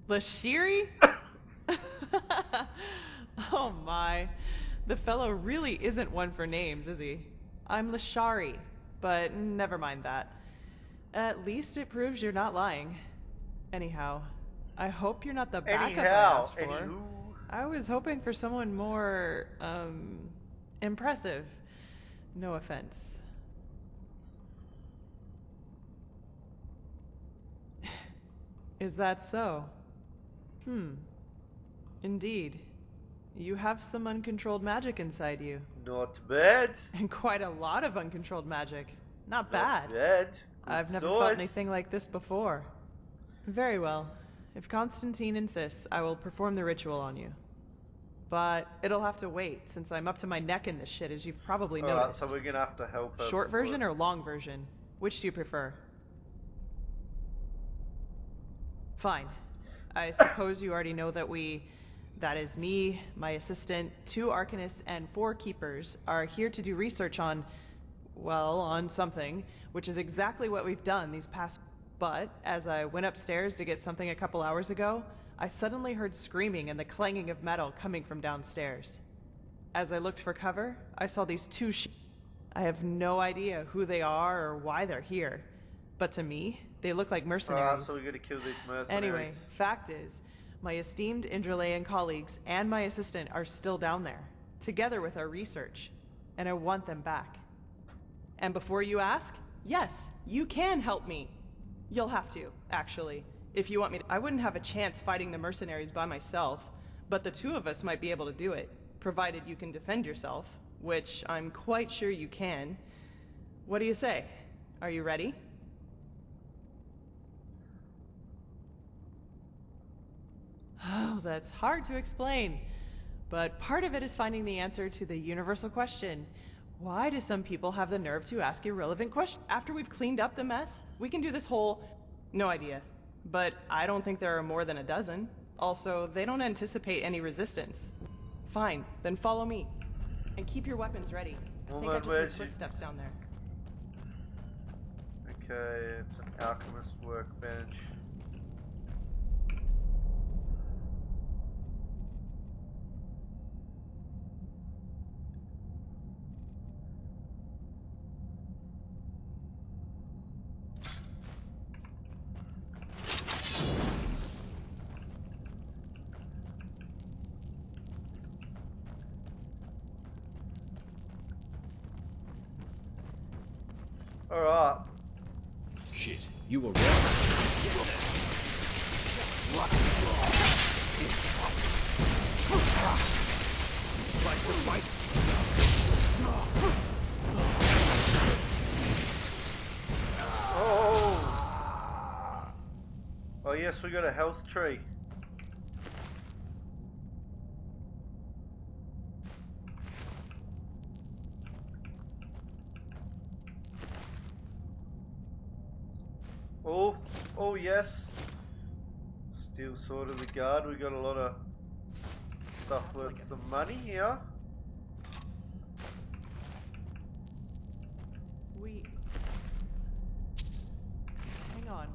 Lashiri? Oh my. The fellow really isn't one for names, is he? I'm Lashari, but never mind that. At least it proves you're not lying. Anyhow, I hope you're not the backup I asked for. Anywho. I was hoping for someone more, impressive. No offense. Is that so? Indeed. You have some uncontrolled magic inside you. Not bad. And quite a lot of uncontrolled magic. Not bad. Not bad. I've never felt anything like this before. Very well. If Constantine insists, I will perform the ritual on you. But it'll have to wait, since I'm up to my neck in this shit, as you've probably noticed. So we're gonna have to help her. Short version or long version? Which do you prefer? Fine. I suppose you already know that that is me, my assistant, 2 arcanists, and 4 keepers are here to do research on, well, on something, which is exactly what we've done these past. But as I went upstairs to get something a couple hours ago, I suddenly heard screaming and the clanging of metal coming from downstairs. As I looked for cover, I saw these two I have no idea who they are or why they're here, but to me, they look like mercenaries. So we gotta kill these mercenaries. Anyway, fact is, my esteemed Indralean colleagues and my assistant are still down there, together with our research, and I want them back. And before you ask, yes, you can help me. You'll have to, actually, if you want me to. I wouldn't have a chance fighting the mercenaries by myself, but the two of us might be able to do it, provided you can defend yourself, which I'm quite sure you can. What do you say? Are you ready? Oh, that's hard to explain. But part of it is finding the answer to the universal question. Why do some people have the nerve to ask irrelevant questions? After we've cleaned up the mess, we can do this whole... No idea. But I don't think there are more than a dozen. Also, they don't anticipate any resistance. Fine, then follow me. And keep your weapons ready. I think I just heard footsteps down there. Okay, it's an alchemist workbench. Alright. Shit, you were wrong. Oh! Oh yes, we got a health tree. Oh yes. Steel sword of the guard. We got a lot of stuff worth some money here. Hang on.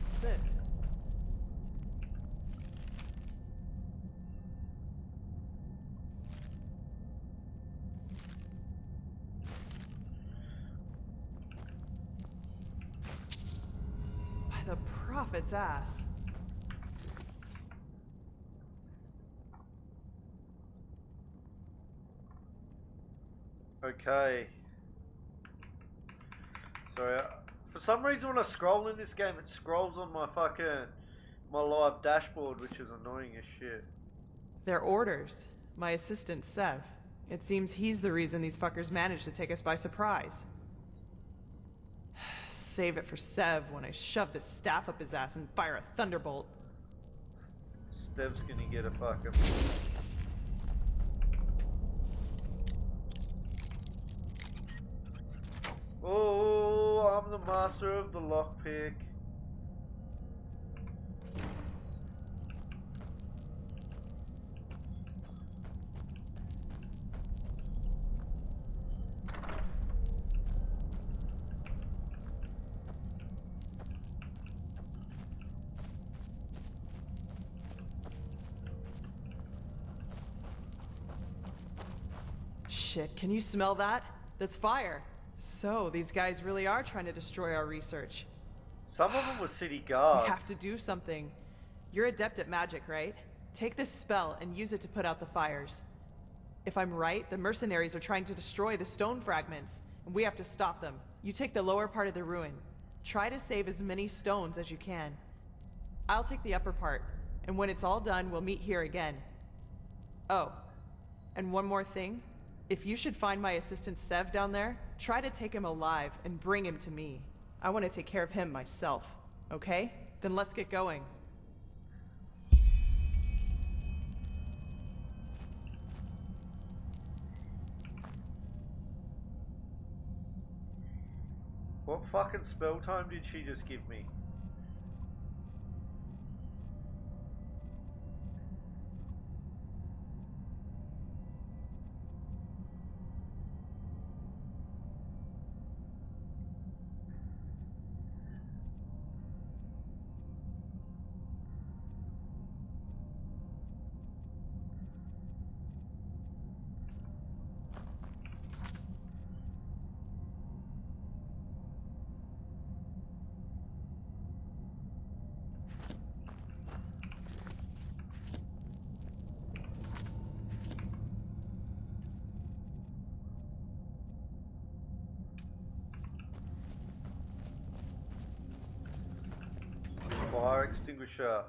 What's this? By the prophet's ass. Okay. Sorry, for some reason when I scroll in this game, it scrolls on my live dashboard, which is annoying as shit. They're orders. My assistant, Sev. It seems he's the reason these fuckers managed to take us by surprise. Save it for Sev when I shove this staff up his ass and fire a thunderbolt. Sev's gonna get a fucking... Oh, I'm the master of the lockpick. Shit, can you smell that? That's fire. So, these guys really are trying to destroy our research. Some of them were city guards. We have to do something. You're adept at magic, right? Take this spell and use it to put out the fires. If I'm right, the mercenaries are trying to destroy the stone fragments, and we have to stop them. You take the lower part of the ruin. Try to save as many stones as you can. I'll take the upper part, and when it's all done, we'll meet here again. Oh, and one more thing. If you should find my assistant Sev down there, try to take him alive and bring him to me. I want to take care of him myself, okay? Then let's get going. What fucking spell time did she just give me? Fire extinguisher.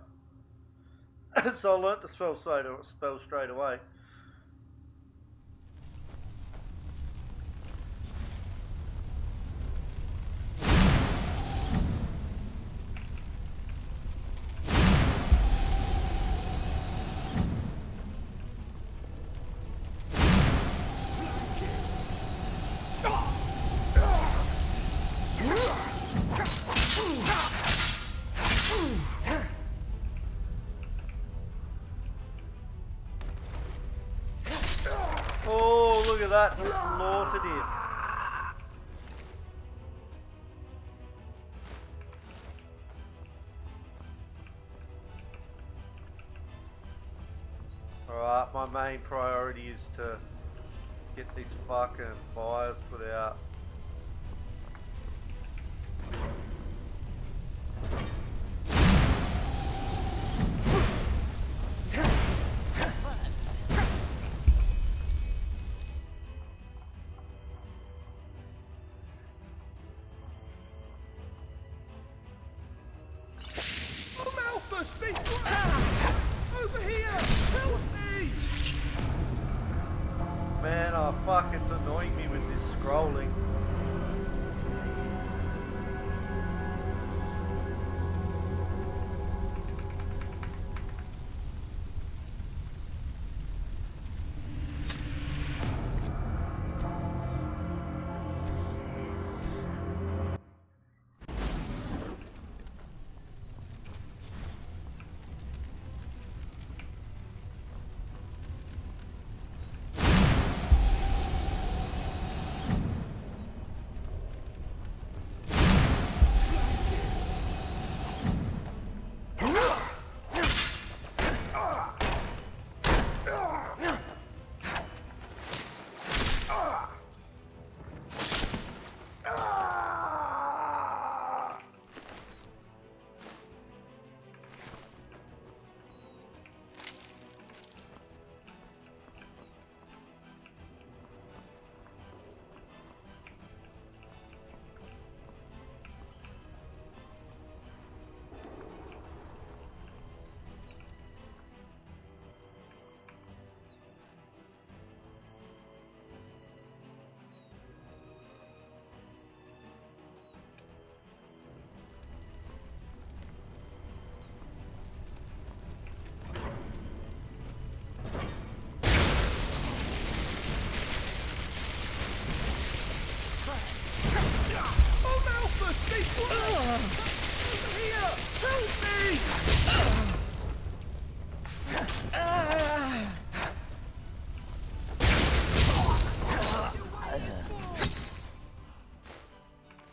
So I learnt the spell straight away. Oh, look at that, slaughtered him. Alright, my main priority is to get these fucking fires put out. Over here! Help me! Man, oh fuck, it's annoying me with this scrolling.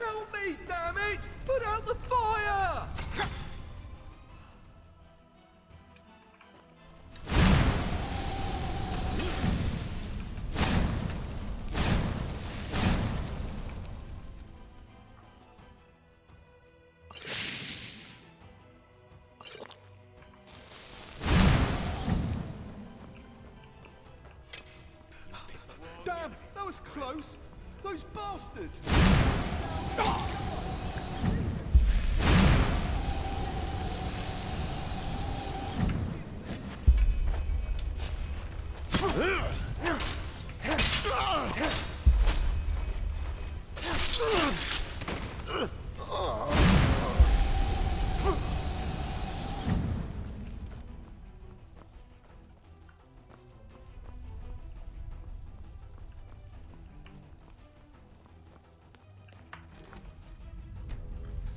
Help me, damn it! Put out the fire! Damn, that was close. Those bastards!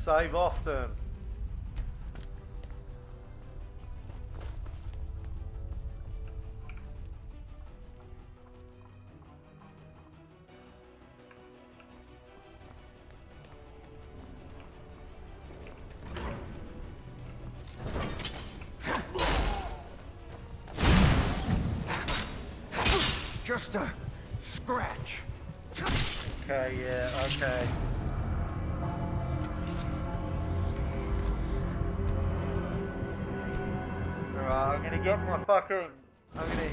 Save often. Just a scratch. Okay, yeah, okay. Alright, I'm gonna get my fucking... I'm gonna...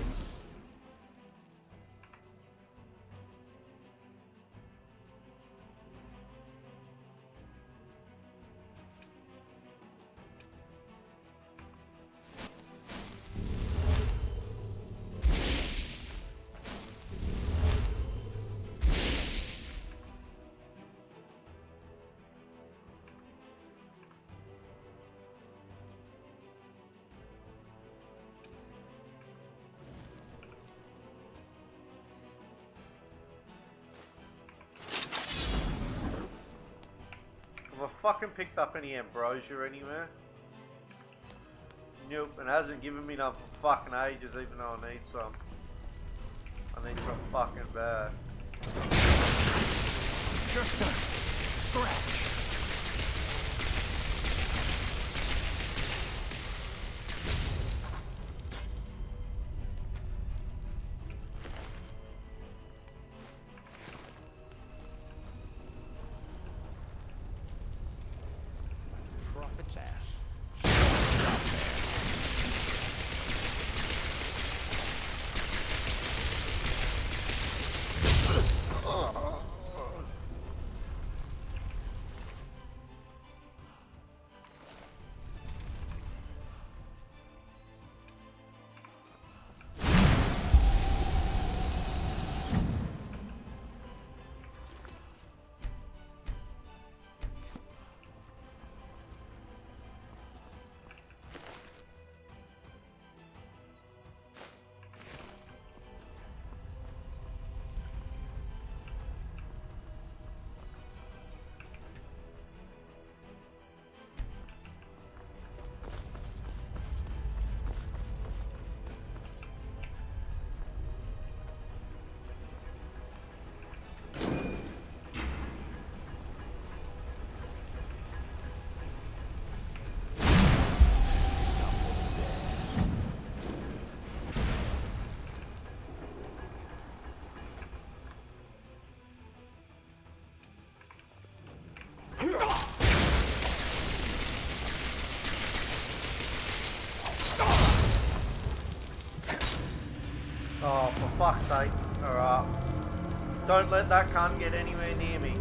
I fucking picked up any ambrosia anywhere? Nope, and it hasn't given me none for fucking ages, even though I need some. I need some fucking bad. Just a scratch. Prophet's ass. Oh, for fuck's sake. Alright. Don't let that cunt get anywhere near me.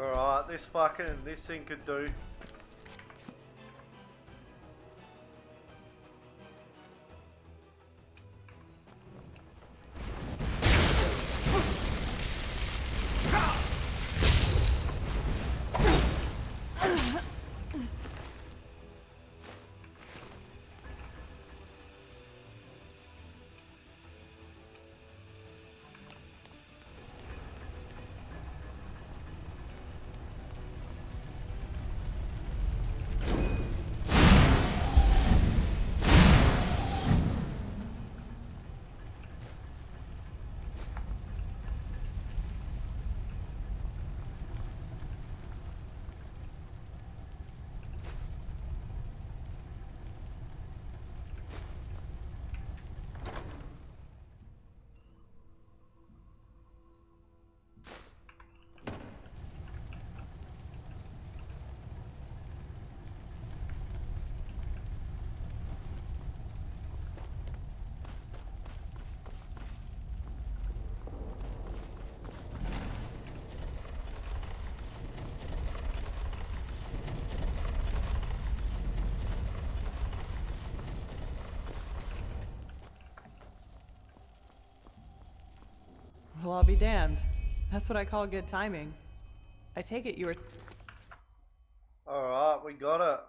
Alright, this thing could do. I'll be damned. That's what I call good timing. I take it you were... Alright, we got it.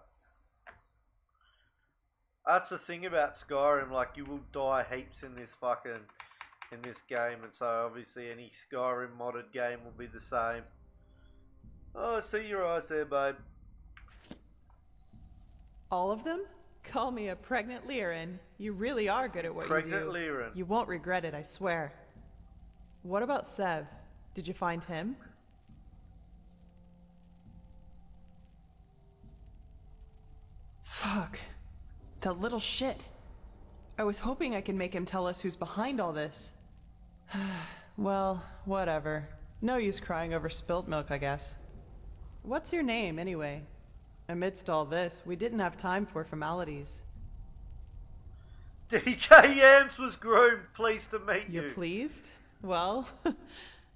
That's the thing about Skyrim, like you will die heaps in this game, and so obviously any Skyrim modded game will be the same. Oh, I see your eyes there, babe. All of them? Call me a pregnant Lyran. You really are good at what you do. Pregnant Lyran. You won't regret it, I swear. What about Sev? Did you find him? Fuck. That little shit. I was hoping I could make him tell us who's behind all this. Well, whatever. No use crying over spilt milk, I guess. What's your name, anyway? Amidst all this, we didn't have time for formalities. DJ Yams was groomed. Pleased to meet you. You're pleased? Well,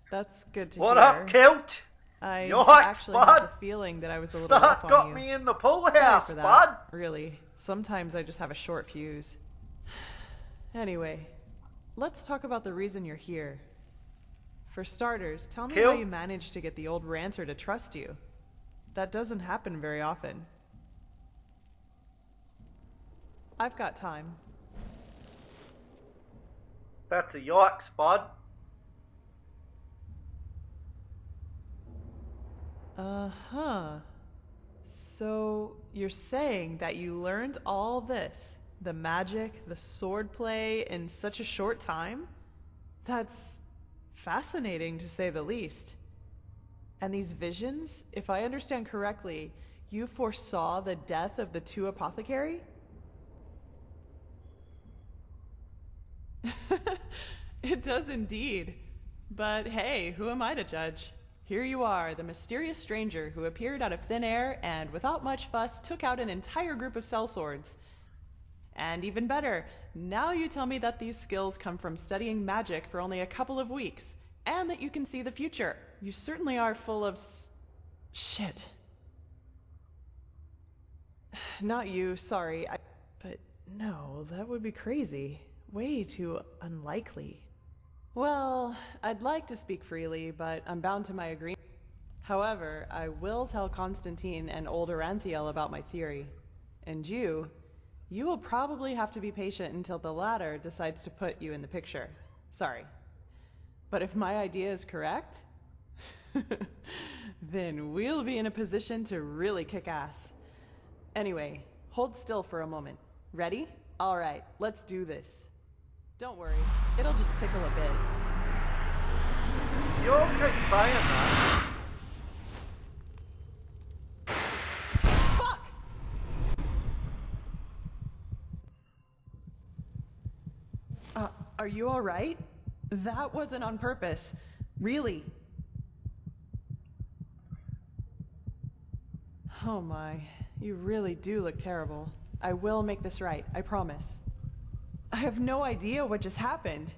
that's good to What hear. up, Kilt? I Yikes, actually had bud. the feeling that I was a little Start rough on got you. me in the pool Sorry house, for that, bud. Really. Sometimes I just have a short fuse. Anyway, let's talk about the reason you're here. For starters, tell me how you managed to get the old ranter to trust you. That doesn't happen very often. I've got time. That's a yikes, bud. Uh-huh. So, you're saying that you learned all this, the magic, the swordplay, in such a short time? That's fascinating, to say the least. And these visions, if I understand correctly, you foresaw the death of the two apothecary? It does indeed. But hey, who am I to judge? Here you are, the mysterious stranger who appeared out of thin air and, without much fuss, took out an entire group of sellswords. And even better, now you tell me that these skills come from studying magic for only a couple of weeks, and that you can see the future. You certainly are full of shit. Not you, sorry. But no, that would be crazy. Way too unlikely. Well, I'd like to speak freely, but I'm bound to my agreement. However, I will tell Constantine and old Aranthiel about my theory. And you will probably have to be patient until the latter decides to put you in the picture. Sorry. But if my idea is correct, then we'll be in a position to really kick ass. Anyway, hold still for a moment. Ready? All right, let's do this. Don't worry, it'll just tickle a bit. You all keep saying that. Fuck! Are you all right? That wasn't on purpose. Really. Oh my, you really do look terrible. I will make this right, I promise. I have no idea what just happened.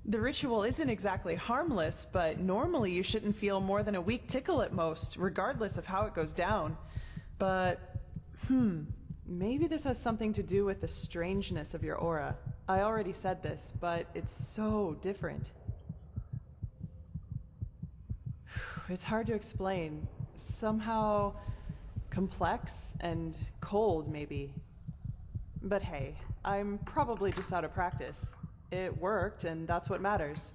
The ritual isn't exactly harmless, but normally you shouldn't feel more than a weak tickle at most, regardless of how it goes down. But, maybe this has something to do with the strangeness of your aura. I already said this, but it's so different. It's hard to explain. Somehow complex and cold, maybe. But hey, I'm probably just out of practice. It worked, and that's what matters.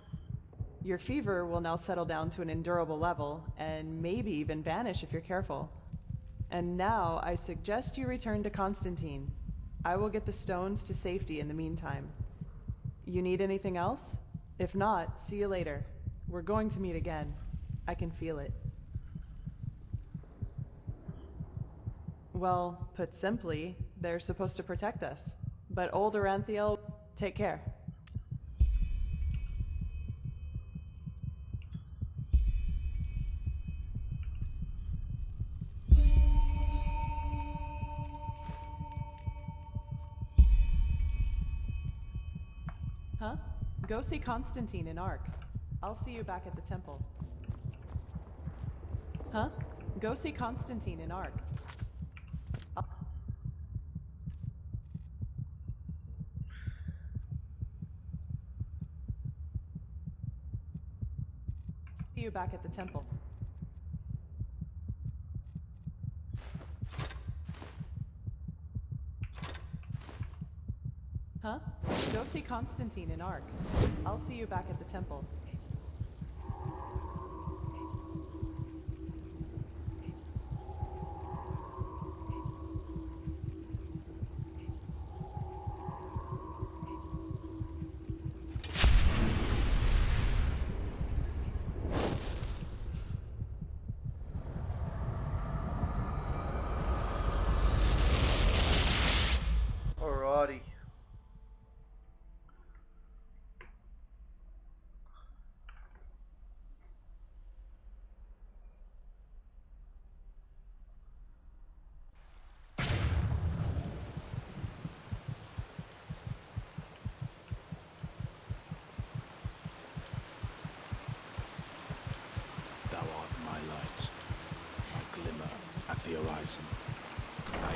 Your fever will now settle down to an endurable level, and maybe even vanish if you're careful. And now I suggest you return to Constantine. I will get the stones to safety in the meantime. You need anything else? If not, see you later. We're going to meet again. I can feel it. Well, put simply, they're supposed to protect us. But old Aranthiel, take care. Huh? Go see Constantine in Ark. I'll see you back at the temple. Huh? Go see Constantine in Ark. you back at the temple. Huh? Go see Constantine in Ark. I'll see you back at the temple. Alrighty. Thou art my light, my glimmer at the horizon.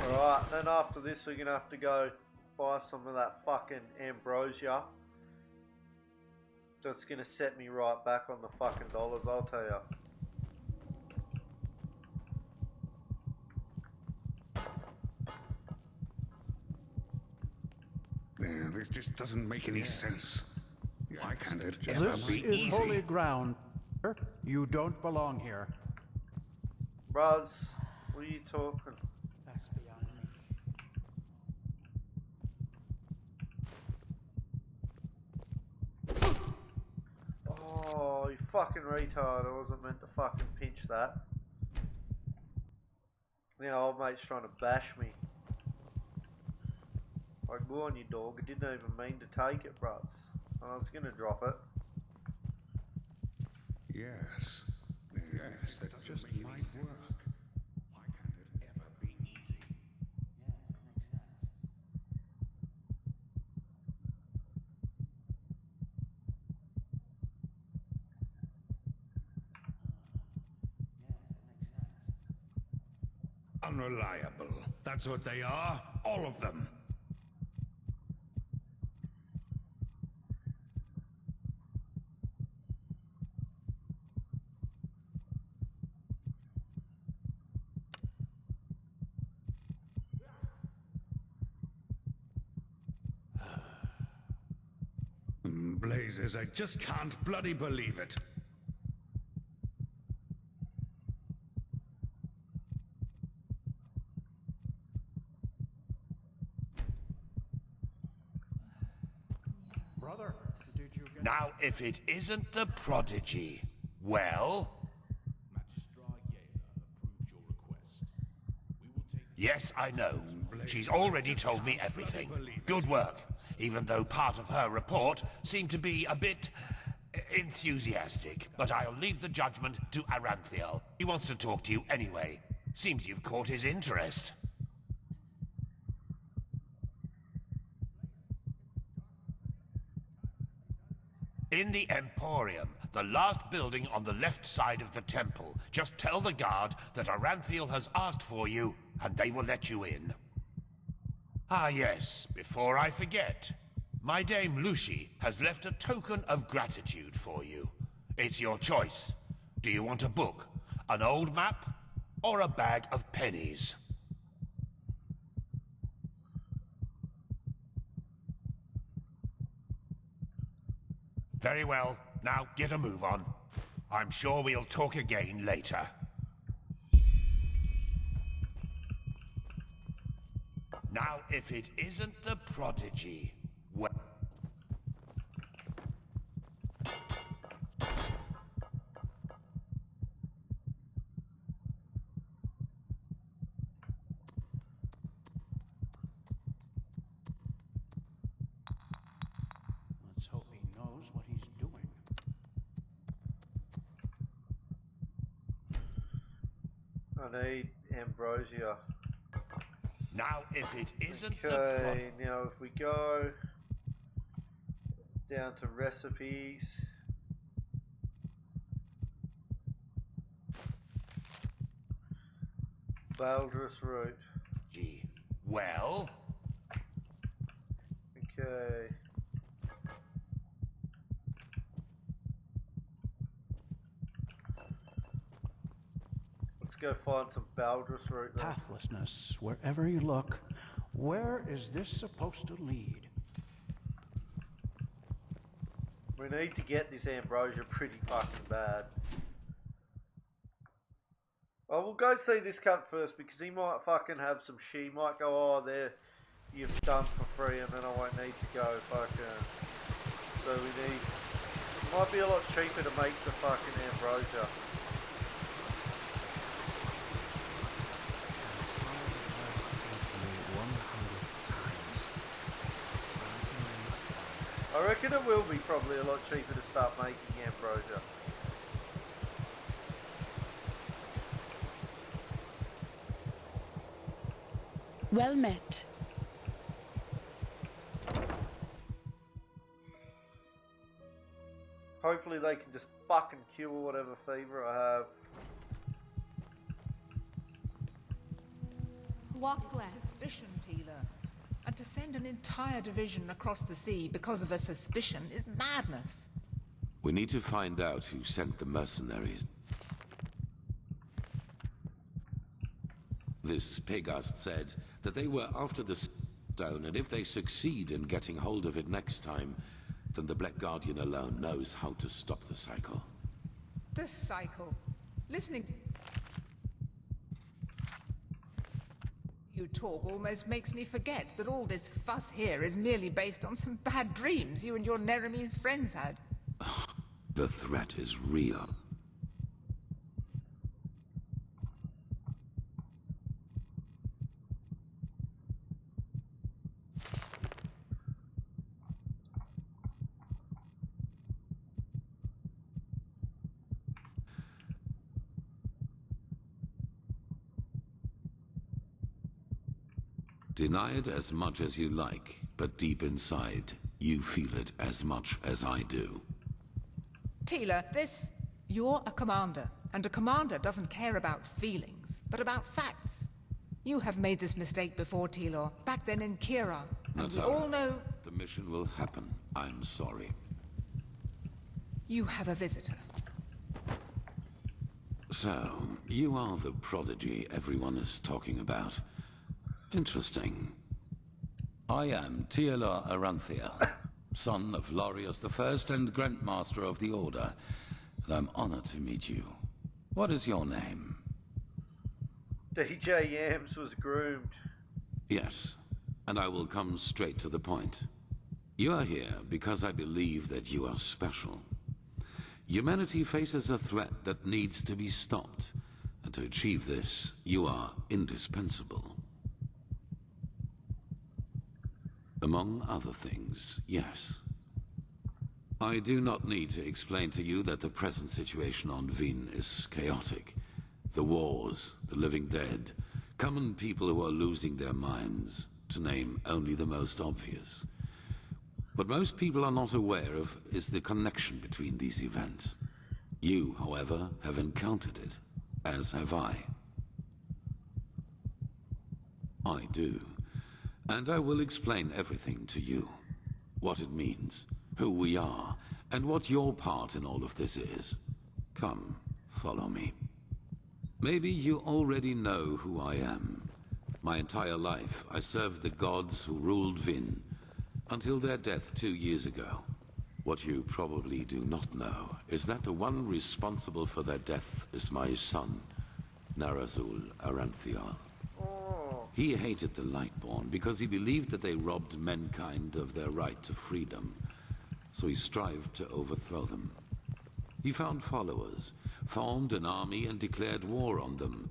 Alright, then after this we're gonna have to go buy some of that fucking ambrosia. That's gonna set me right back on the fucking dollars, I'll tell ya. This just doesn't make any sense. Why can't it ever This be is easy? holy ground. You don't belong here. Bros, what are you talking? That's beyond me. Oh, you fucking retard. I wasn't meant to fucking pinch that. Now old mate's trying to bash me. Like, go on you dog, I didn't even mean to take it, bros. I was gonna drop it. Yes. Yes, that just might work. Why can't it ever be easy? Unreliable. That's what they are. All of them. Blazes, I just can't bloody believe it. Brother, did you get... Now, if it isn't the prodigy, well? Yes, I know. She's already told me everything. Good work. Even though part of her report seemed to be a bit enthusiastic. But I'll leave the judgment to Aranthiel. He wants to talk to you anyway. Seems you've caught his interest. In the Emporium, the last building on the left side of the temple. Just tell the guard that Aranthiel has asked for you, and they will let you in. Ah yes, before I forget, my dame Lucy has left a token of gratitude for you. It's your choice. Do you want a book, an old map, or a bag of pennies? Very well, now get a move on. I'm sure we'll talk again later. Now, if it isn't the prodigy, well... Let's hope he knows what he's doing. I need ambrosia. Now, if it isn't the Okay, now if we go down to recipes. Baldrus root. Gee, well? Okay. go find some Baldur's root there. Pathlessness, wherever you look. Where is this supposed to lead? We need to get this ambrosia pretty fucking bad. Well, we'll go see this cunt first because he might fucking have some shit. He might go, oh, there, you've done for free, and then I won't need to go fucking. So we need. It might be a lot cheaper to make the fucking ambrosia. I reckon it will be probably a lot cheaper to start making ambrosia. Well met. Hopefully they can just fucking cure whatever fever I have. Walk blessed. Suspicion, Teela. And to send an entire division across the sea because of a suspicion is madness. We need to find out who sent the mercenaries. This Pegast said that they were after the stone, and if they succeed in getting hold of it next time, then the Black Guardian alone knows how to stop the cycle. The cycle. Listening you talk almost makes me forget that all this fuss here is merely based on some bad dreams you and your Neremese friends had. The threat is real. Deny it as much as you like, but deep inside, you feel it as much as I do. Teela, you're a commander, and a commander doesn't care about feelings, but about facts. You have made this mistake before, Teela, back then in Kira, and we all know... The mission will happen. I'm sorry. You have a visitor. So, you are the prodigy everyone is talking about. Interesting. I am Teela Aranthia, son of Lorius I and Grandmaster of the Order, and I'm honored to meet you. What is your name? DJ Yams was groomed. Yes, and I will come straight to the point. You are here because I believe that you are special. Humanity faces a threat that needs to be stopped, and to achieve this, you are indispensable. Among other things, yes. I do not need to explain to you that the present situation on Vin is chaotic. The wars, the living dead, common people who are losing their minds, to name only the most obvious. What most people are not aware of is the connection between these events. You, however, have encountered it, as have I. I do. And I will explain everything to you. What it means, who we are, and what your part in all of this is. Come, follow me. Maybe you already know who I am. My entire life, I served the gods who ruled Vin, until their death 2 years ago. What you probably do not know is that the one responsible for their death is my son, Narazul Aranthia. He hated the Lightborn because he believed that they robbed mankind of their right to freedom, so he strived to overthrow them. He found followers, formed an army and declared war on them,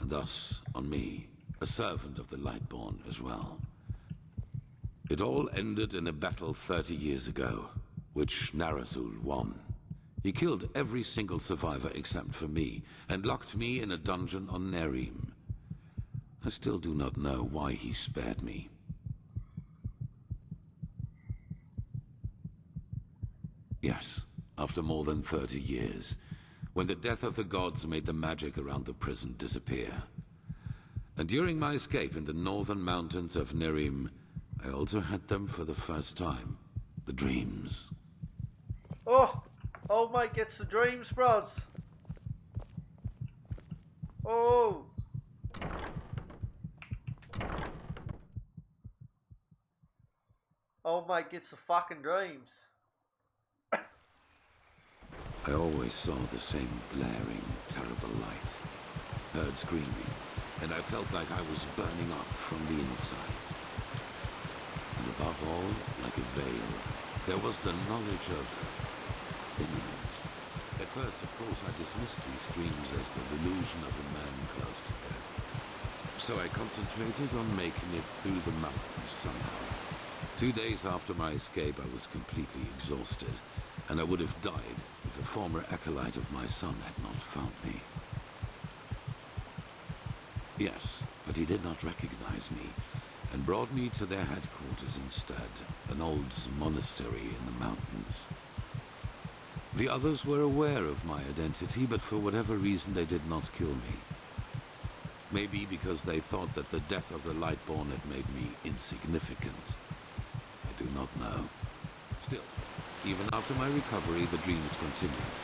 and thus on me, a servant of the Lightborn as well. It all ended in a battle 30 years ago, which Narazul won. He killed every single survivor except for me, and locked me in a dungeon on Nerim. I still do not know why he spared me. Yes, after more than 30 years, when the death of the gods made the magic around the prison disappear. And during my escape in the northern mountains of Nerim, I also had them for the first time. The dreams. Oh! Old mate gets the dreams, bros. Oh! Old mate gets the fucking dreams. I always saw the same glaring, terrible light. Heard screaming, and I felt like I was burning up from the inside. And above all, like a veil, there was the knowledge of imminence. At first, of course, I dismissed these dreams as the delusion of a man close to death. So I concentrated on making it through the mountains somehow. 2 days after my escape, I was completely exhausted, and I would have died if a former acolyte of my son had not found me. Yes, but he did not recognize me, and brought me to their headquarters instead, an old monastery in the mountains. The others were aware of my identity, but for whatever reason they did not kill me. Maybe because they thought that the death of the Lightborn had made me insignificant. I do not know. Still, even after my recovery, the dreams continued.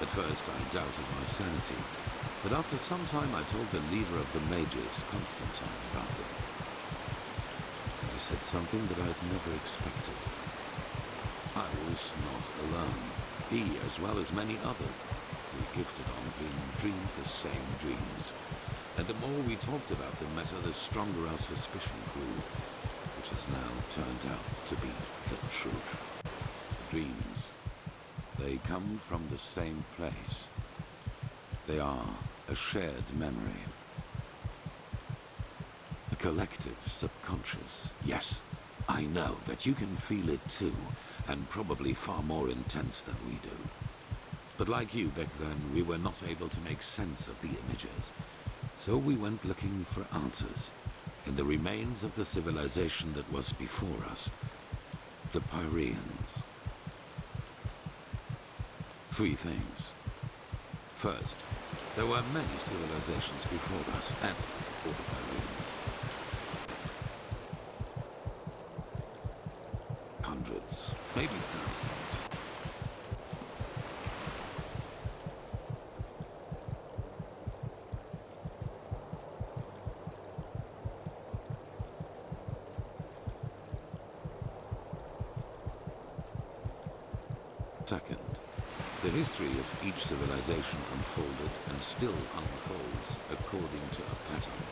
At first, I doubted my sanity, but after some time I told the leader of the mages, Constantine, about them. He said something that I had never expected. I was not alone. He, as well as many others we gifted on Vin, dreamed the same dreams. And the more we talked about the matter, the stronger our suspicion grew, which has now turned out to be the truth. Dreams. They come from the same place. They are a shared memory. A collective subconscious. Yes, I know that you can feel it too, and probably far more intense than we do. But like you back then, we were not able to make sense of the images. So we went looking for answers in the remains of the civilization that was before us, the Pyreans. 3 things. First, there were many civilizations before us and before the Pyreans. Hundreds, maybe thousands. Second, the history of each civilization unfolded and still unfolds according to a pattern.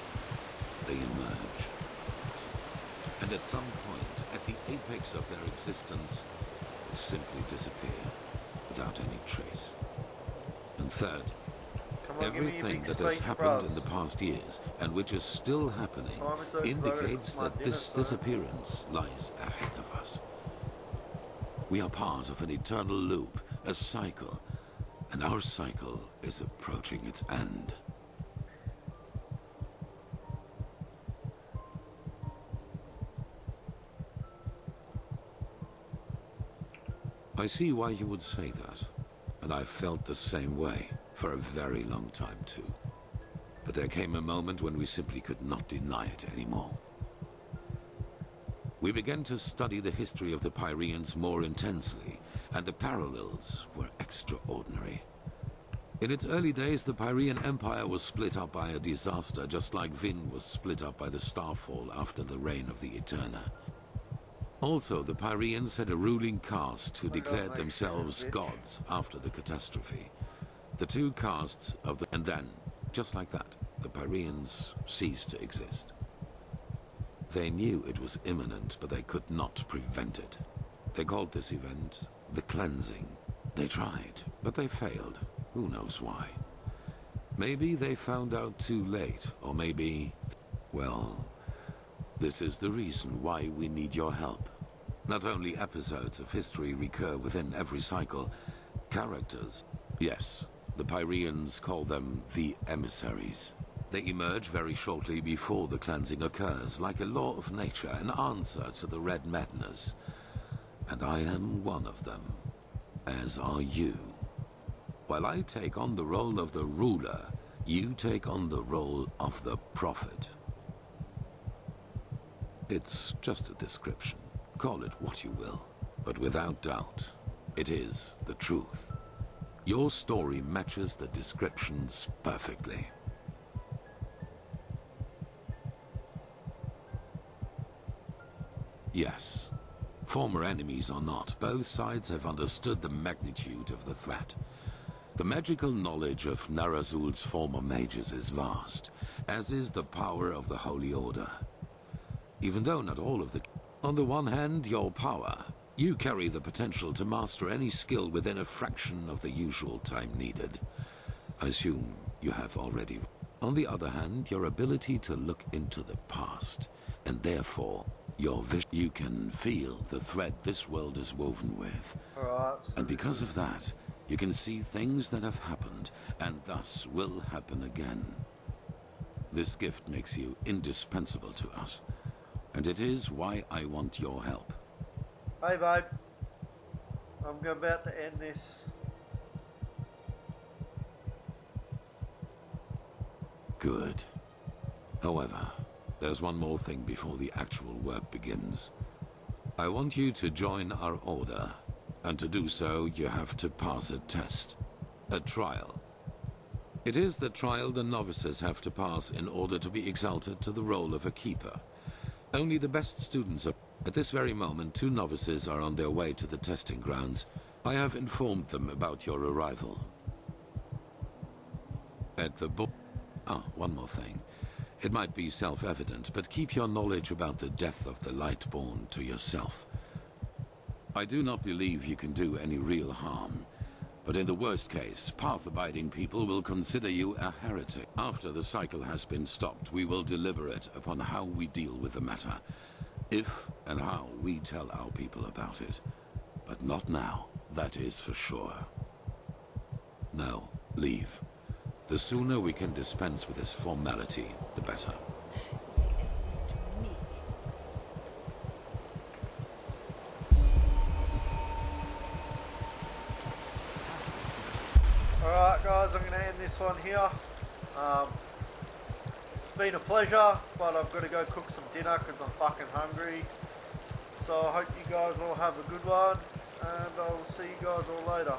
They emerge. And at some point, at the apex of their existence, they simply disappear without any trace. And third, everything that has happened in the past years, and which is still happening, indicates that this disappearance lies ahead of us. We are part of an eternal loop, a cycle, and our cycle is approaching its end. I see why you would say that, and I felt the same way for a very long time too. But there came a moment when we simply could not deny it anymore. We began to study the history of the Pyreans more intensely, and the parallels were extraordinary. In its early days, the Pyrean Empire was split up by a disaster, just like Vin was split up by the Starfall after the reign of the Eterna. Also, the Pyreans had a ruling caste who declared themselves gods after the catastrophe. The 2 castes of the... And then, just like that, the Pyreans ceased to exist. They knew it was imminent, but they could not prevent it. They called this event the cleansing. They tried, but they failed. Who knows why? Maybe they found out too late, or maybe... Well, this is the reason why we need your help. Not only episodes of history recur within every cycle, characters. Yes, the Pyreans call them the emissaries. They emerge very shortly before the cleansing occurs, like a law of nature, an answer to the Red Madness. And I am one of them, as are you. While I take on the role of the ruler, you take on the role of the prophet. It's just a description. Call it what you will. But without doubt, it is the truth. Your story matches the descriptions perfectly. Yes. Former enemies or not, both sides have understood the magnitude of the threat. The magical knowledge of Narazul's former mages is vast, as is the power of the Holy Order. Even though not all of the... On the one hand, your power. You carry the potential to master any skill within a fraction of the usual time needed. I assume you have already. On the other hand, your ability to look into the past, and therefore your vision. You can feel the thread this world is woven with. And because of that, you can see things that have happened, and thus will happen again. This gift makes you indispensable to us, and it is why I want your help. Hey babe, I'm about to end this. Good. However, there's one more thing before the actual work begins. I want you to join our order, and to do so, you have to pass a test. A trial. It is the trial the novices have to pass in order to be exalted to the role of a keeper. Only the best students are... At this very moment, 2 novices are on their way to the testing grounds. I have informed them about your arrival. At the one more thing. It might be self-evident, but keep your knowledge about the death of the Lightborn to yourself. I do not believe you can do any real harm, but in the worst case, path-abiding people will consider you a heretic. After the cycle has been stopped, we will deliberate upon how we deal with the matter. If and how we tell our people about it. But not now, that is for sure. Now, leave. The sooner we can dispense with this formality, the better. Alright guys, I'm going to end this one here. It's been a pleasure, but I've got to go cook some dinner because I'm fucking hungry. So I hope you guys all have a good one, and I'll see you guys all later.